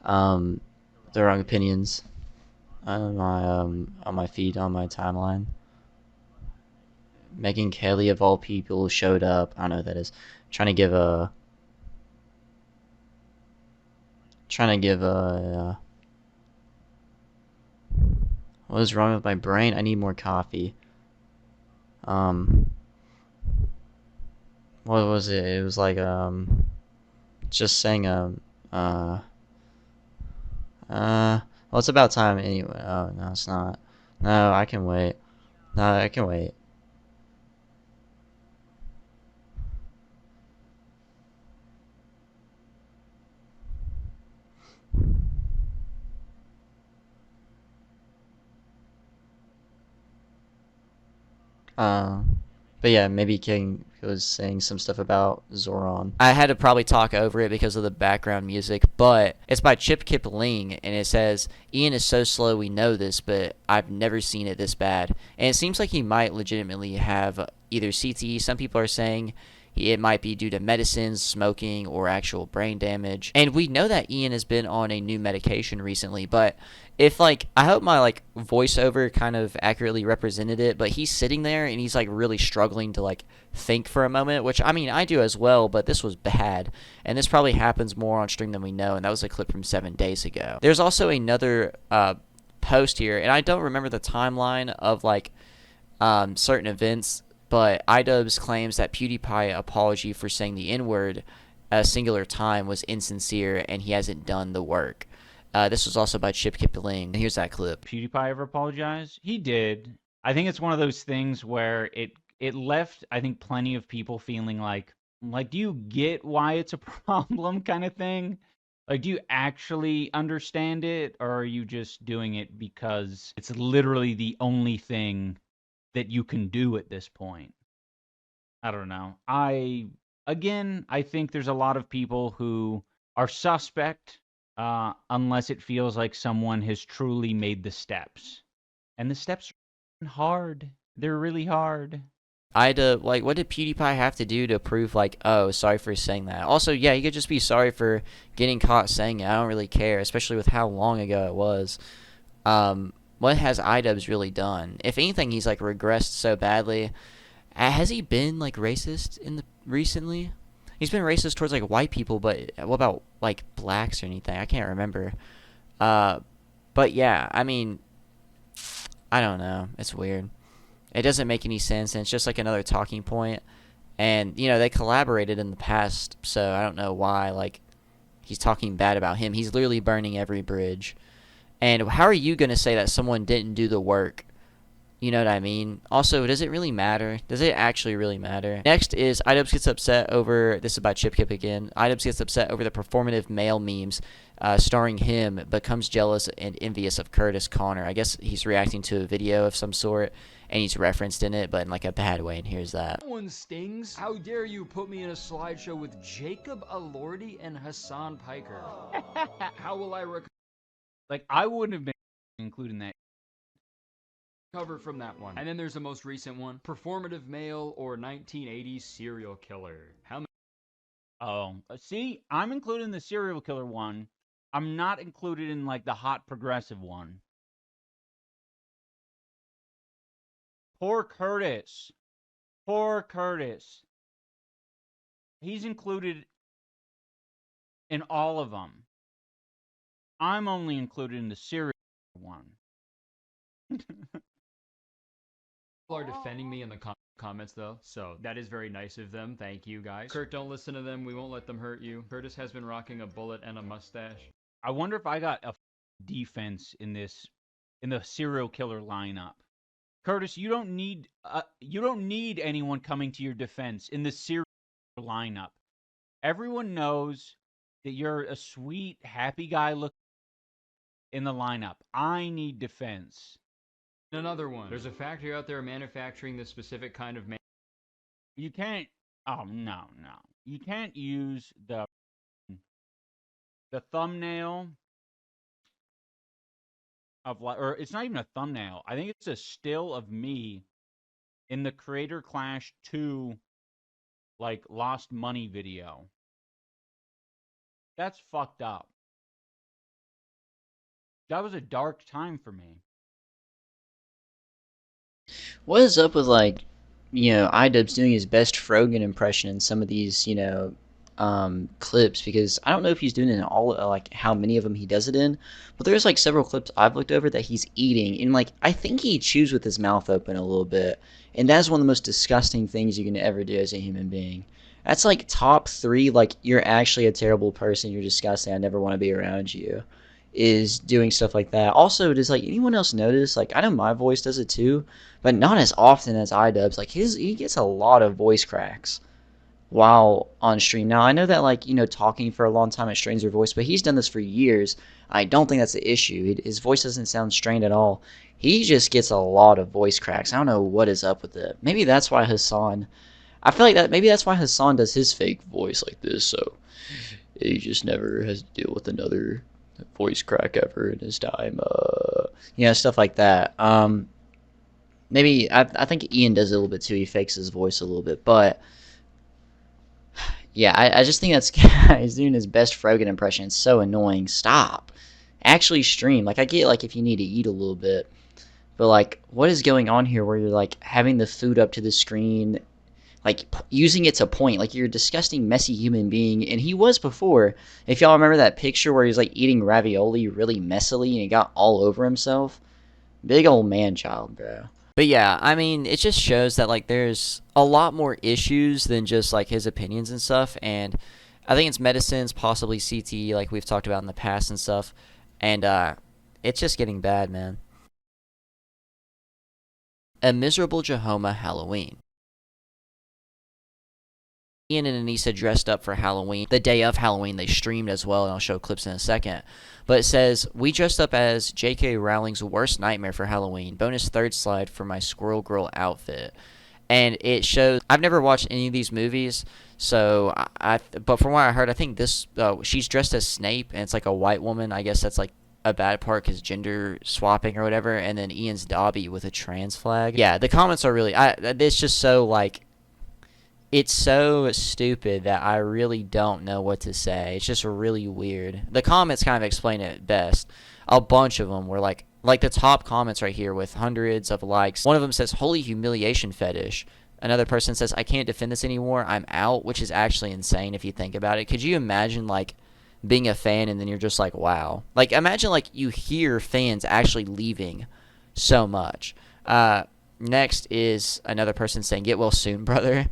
[SPEAKER 7] The wrong opinions on my feed, on my timeline. Megan Kelly of all people showed up. I don't know what that is. Trying to give a what is wrong with my brain? I need more coffee. What was it? It was like just saying well, it's about time anyway. Oh no, it's not. No, I can wait. No, I can wait. But yeah, maybe King was saying some stuff about Zoran.
[SPEAKER 1] I had to probably talk over it because of the background music, but it's by Chip Kip Ling, and it says, Ian is so slow, we know this, but I've never seen it this bad. And it seems like he might legitimately have either CTE, some people are saying it might be due to medicines, smoking, or actual brain damage. And we know that Ian has been on a new medication recently, but if like I hope my like voiceover kind of accurately represented it, but he's sitting there and he's like really struggling to like think for a moment, which I mean I do as well, but this was bad, and this probably happens more on stream than we know, and that was a clip from 7 days ago. There's also another post here, and I don't remember the timeline of like certain events, but iDubbbz claims that PewDiePie apology for saying the N-word a singular time was insincere and he hasn't done the work. This was also by Chip Kipling. Here's that clip.
[SPEAKER 15] PewDiePie ever apologize? He did. I think it's one of those things where it left, I think, plenty of people feeling like, do you get why it's a problem kind of thing? Like, do you actually understand it, or are you just doing it because it's literally the only thing that you can do at this point? I don't know. I think there's a lot of people who are suspect unless it feels like someone has truly made the steps. And the steps are hard. They're really hard.
[SPEAKER 1] What did PewDiePie have to do to prove, like, oh, sorry for saying that? Also, yeah, you could just be sorry for getting caught saying it. I don't really care, especially with how long ago it was. What has iDubbbz really done? If anything, he's, like, regressed so badly. Has he been, like, racist recently? He's been racist towards, like, white people, but what about, like, blacks or anything? I can't remember. But, yeah, I mean, I don't know. It's weird. It doesn't make any sense, and it's just, like, another talking point. And, you know, they collaborated in the past, so I don't know why, like, he's talking bad about him. He's literally burning every bridge. And how are you going to say that someone didn't do the work? You know what I mean? Also, does it really matter? Does it actually really matter? Next is iDubbbz gets upset over, this is by Chip Kip again, iDubbbz gets upset over the performative male memes starring him, becomes jealous and envious of Curtis Connor. I guess he's reacting to a video of some sort, and he's referenced in it, but in like a bad way, and here's that.
[SPEAKER 21] That one stings. How dare you put me in a slideshow with Jacob Elordi and Hasan Piker? How will I
[SPEAKER 15] like, I wouldn't have been including that.
[SPEAKER 21] Cover from that one. And then there's the most recent one. Performative male or 1980s serial killer. How many?
[SPEAKER 15] Oh, see, I'm including the serial killer one. I'm not included in, like, the hot progressive one. Poor Curtis. Poor Curtis. He's included in all of them. I'm only included in the serial one.
[SPEAKER 21] People are defending me in the comments, though, so that is very nice of them. Thank you, guys. Kurt, don't listen to them. We won't let them hurt you. Curtis has been rocking a bullet and a mustache.
[SPEAKER 15] I wonder if I got a defense in the serial killer lineup. Curtis, you don't need anyone coming to your defense in the serial killer lineup. Everyone knows that you're a sweet, happy guy looking in the lineup. I need defense.
[SPEAKER 21] Another one. There's a factory out there manufacturing this specific kind of
[SPEAKER 15] You can't. Oh, no. You can't use the thumbnail of, or it's not even a thumbnail. I think it's a still of me in the Creator Clash 2, like, Lost Money video. That's fucked up. That was a dark time for me.
[SPEAKER 7] What is up with, like, you know, iDubbbz doing his best Frogan impression in some of these, you know, clips? Because I don't know if he's doing it in all, like, how many of them he does it in, but there's, like, several clips I've looked over that he's eating, and, like, I think he chews with his mouth open a little bit, and that's one of the most disgusting things you can ever do as a human being. That's, like, top 3, like, you're actually a terrible person, you're disgusting, I never want to be around you, is doing stuff like that. Also, does, like, anyone else notice, like, I know my voice does it too, but not as often as iDubbbz. Like, he gets a lot of voice cracks while on stream. Now, I know that, like, you know, talking for a long time it strains your voice, but he's done this for years. I don't think that's the issue. His voice doesn't sound strained at all. He just gets a lot of voice cracks. I don't know what is up with it. Maybe that's why Hasan, I feel like that, maybe that's why Hasan does his fake voice like this, so he just never has to deal with another voice crack ever in his time. You know, stuff like that. Maybe, I think Ian does it a little bit too. He fakes his voice a little bit, but yeah, I just think that's he's doing his best Frogan impression. It's so annoying. Stop. actually stream. Like, I get, like, if you need to eat a little bit, but, like, what is going on here where you're, like, having the food up to the screen, like, using it to point? Like, you're a disgusting, messy human being, and he was before. If y'all remember that picture where he's, like, eating ravioli really messily and he got all over himself? Big old man-child, bro.
[SPEAKER 1] But yeah, I mean, it just shows that, like, there's a lot more issues than just, like, his opinions and stuff, and I think it's medicines, possibly CTE, like we've talked about in the past and stuff, and it's just getting bad, man. A miserable Johma Halloween. Ian and Anisa dressed up for Halloween. The day of Halloween, they streamed as well, and I'll show clips in a second. But it says, we dressed up as J.K. Rowling's worst nightmare for Halloween. Bonus third slide for my Squirrel Girl outfit. And it shows, I've never watched any of these movies, so but from what I heard, I think this, she's dressed as Snape, and it's like a white woman. I guess that's like a bad part because gender swapping or whatever. And then Ian's Dobby with a trans flag. Yeah, the comments are really, it's just so like, it's so stupid that I really don't know what to say. It's just really weird. The comments kind of explain it best. A bunch of them were like the top comments right here with hundreds of likes. One of them says, holy humiliation fetish. Another person says, I can't defend this anymore, I'm out, which is actually insane if you think about it. Could you imagine, like, being a fan and then you're just like, wow. Like, imagine, like, you hear fans actually leaving so much. Next is another person saying, get well soon, brother.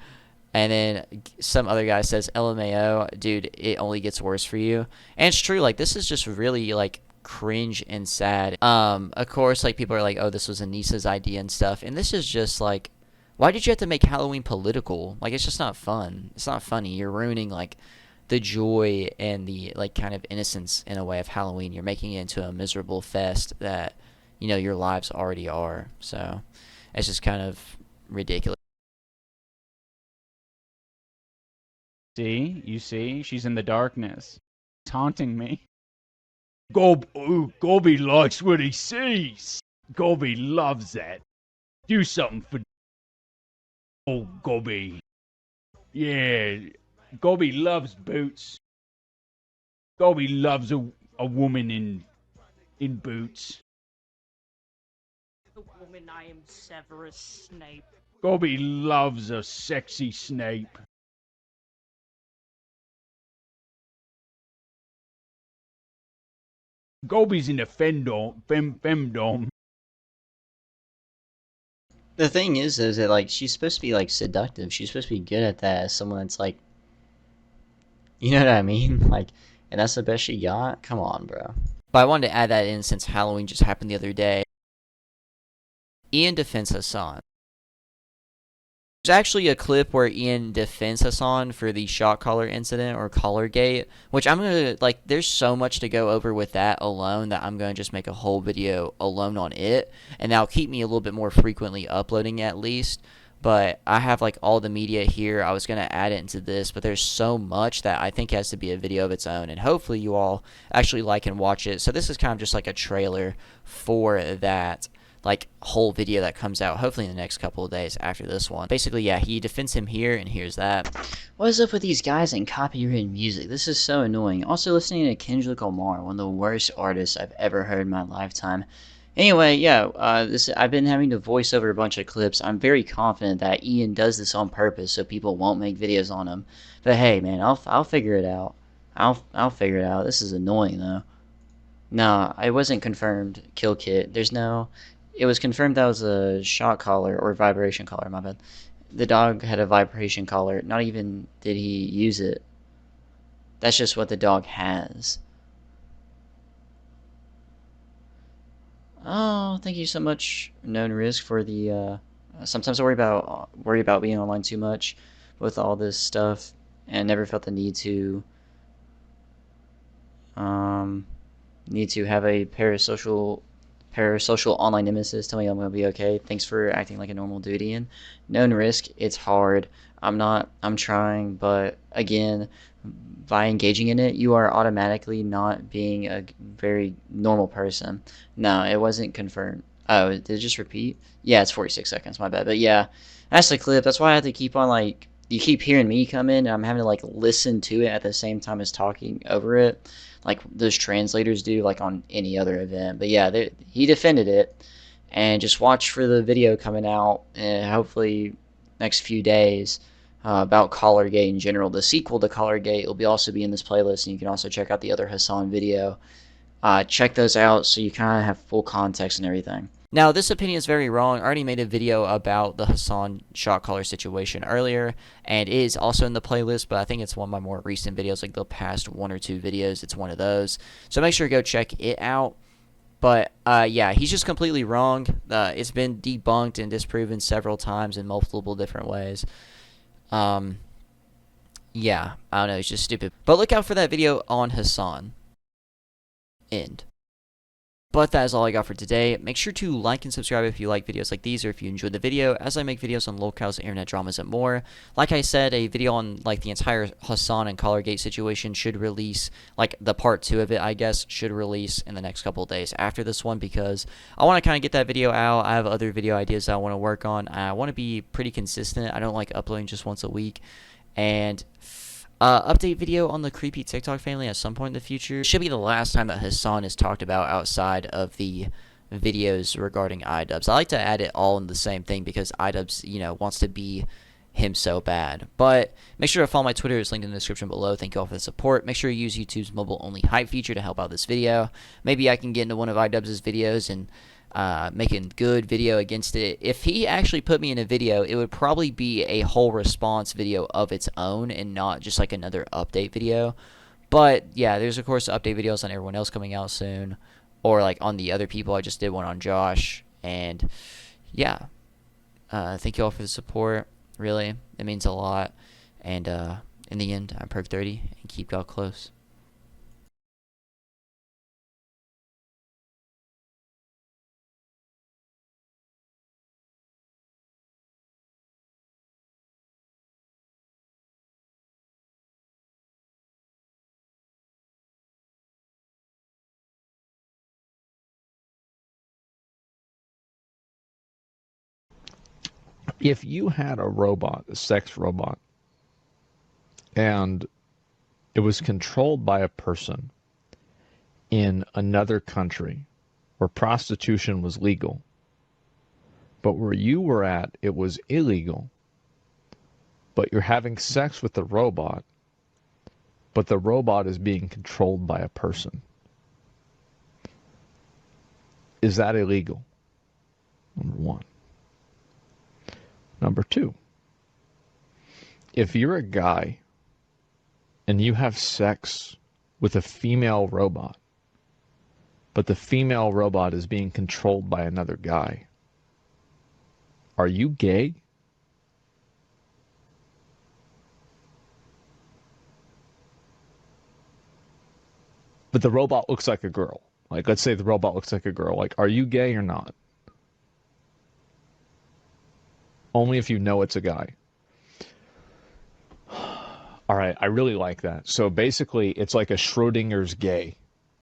[SPEAKER 1] And then some other guy says, LMAO, dude, it only gets worse for you. And it's true, like, this is just really, like, cringe and sad. Of course, like, people are like, oh, this was Anisa's idea and stuff. And this is just, like, why did you have to make Halloween political? Like, it's just not fun. It's not funny. You're ruining, like, the joy and the, like, kind of innocence, in a way, of Halloween. You're making it into a miserable fest that, you know, your lives already are. So, it's just kind of ridiculous.
[SPEAKER 15] See? You see? She's in the darkness. Taunting me. Gobi likes what he sees. Gobi loves that. Do something for Gobi. Yeah. Gobi loves boots. Gobi loves a woman in boots.
[SPEAKER 20] The woman, I am Severus Snape.
[SPEAKER 15] Gobi loves a sexy Snape. Gobi's in the femdom.
[SPEAKER 7] The thing is that, like, she's supposed to be, like, seductive. She's supposed to be good at that as someone that's, like, you know what I mean? Like, and that's the best she got? Come on, bro.
[SPEAKER 1] But I wanted to add that in since Halloween just happened the other day. Ian defends Hasan. There's actually a clip where Ian defends Hasan for the shot collar incident, or CollarGate, which I'm going to, like, there's so much to go over with that alone that I'm going to just make a whole video alone on it, and that'll keep me a little bit more frequently uploading at least. But I have, like, all the media here. I was going to add it into this, but there's so much that I think has to be a video of its own, and hopefully you all actually like and watch it. So this is kind of just like a trailer for that, like, whole video that comes out hopefully in the next couple of days after this one. Basically, yeah, he defends him here, and here's that.
[SPEAKER 7] What is up with these guys and copyrighted music? This is so annoying. Also listening to Kendrick Lamar, one of the worst artists I've ever heard in my lifetime. Anyway, yeah, I've been having to voice over a bunch of clips. I'm very confident that Ian does this on purpose so people won't make videos on him. But hey, man, I'll figure it out. I'll figure it out. This is annoying though. No, it wasn't confirmed kill kit. It was confirmed that was a shot collar, or vibration collar, my bad. The dog had a vibration collar. Not even did he use it. That's just what the dog has. Oh, thank you so much, Known Risk, for the, sometimes I worry about being online too much with all this stuff, and never felt the need to have a parasocial online nemesis tell me I'm gonna be okay. Thanks for acting like a normal dude, Ian. Known Risk, it's hard. I'm trying, but again, by engaging in it, you are automatically not being a very normal person. No, it wasn't confirmed. Oh, did it just repeat? Yeah, it's 46 seconds, my bad. But yeah, that's the clip. That's why I have to keep on, like,
[SPEAKER 1] you keep hearing me come in, and I'm having to like listen to it at the same time as talking over it, like those translators do, like on any other event. But yeah, he defended it, and just watch for the video coming out, and hopefully next few days about CollarGate in general. The sequel to CollarGate will also be in this playlist, and you can also check out the other Hasan video. Check those out so you kind of have full context and everything. Now, this opinion is very wrong. I already made a video about the Hasan shot caller situation earlier, and it is also in the playlist, but I think it's one of my more recent videos, like the past 1 or 2 videos. It's one of those. So make sure to go check it out. But, yeah, he's just completely wrong. It's been debunked and disproven several times in multiple different ways. Yeah, I don't know. It's just stupid. But look out for that video on Hasan. End. But that is all I got for today. Make sure to like and subscribe if you like videos like these, or if you enjoyed the video, as I make videos on locales, internet dramas, and more. Like I said, a video on like the entire Hasan and CollarGate situation should release, like the part 2 of it, I guess, should release in the next couple of days after this one, because I want to kind of get that video out. I have other video ideas that I want to work on. I want to be pretty consistent. I don't like uploading just once a week. And update video on the creepy TikTok family at some point in the future. Should be the last time that Hasan is talked about outside of the videos regarding iDubbbz. I like to add it all in the same thing because iDubbbz, you know, wants to be him so bad. But make sure to follow my Twitter. It's linked in the description below. Thank you all for the support. Make sure you use YouTube's mobile-only hype feature to help out this video. Maybe I can get into one of iDubbbz's videos and make a good video against it. If he actually put me in a video, it would probably be a whole response video of its own and not just like another update video. But yeah, there's of course update videos on everyone else coming out soon, or like on the other people. I just did one on Josh, and yeah, thank you all for the support. Really, it means a lot. And in the end, I'm PERK30, and keep God close.
[SPEAKER 17] If you had a robot, a sex robot, and it was controlled by a person in another country where prostitution was legal, but where you were at, it was illegal, but you're having sex with the robot, but the robot is being controlled by a person, is that illegal? Number one. Number two, if you're a guy and you have sex with a female robot, but the female robot is being controlled by another guy, are you gay? But the robot looks like a girl. Like, let's say the robot looks like a girl. Like, are you gay or not? Only if you know it's a guy. All right, I really like that. So basically, it's like a Schrodinger's gay.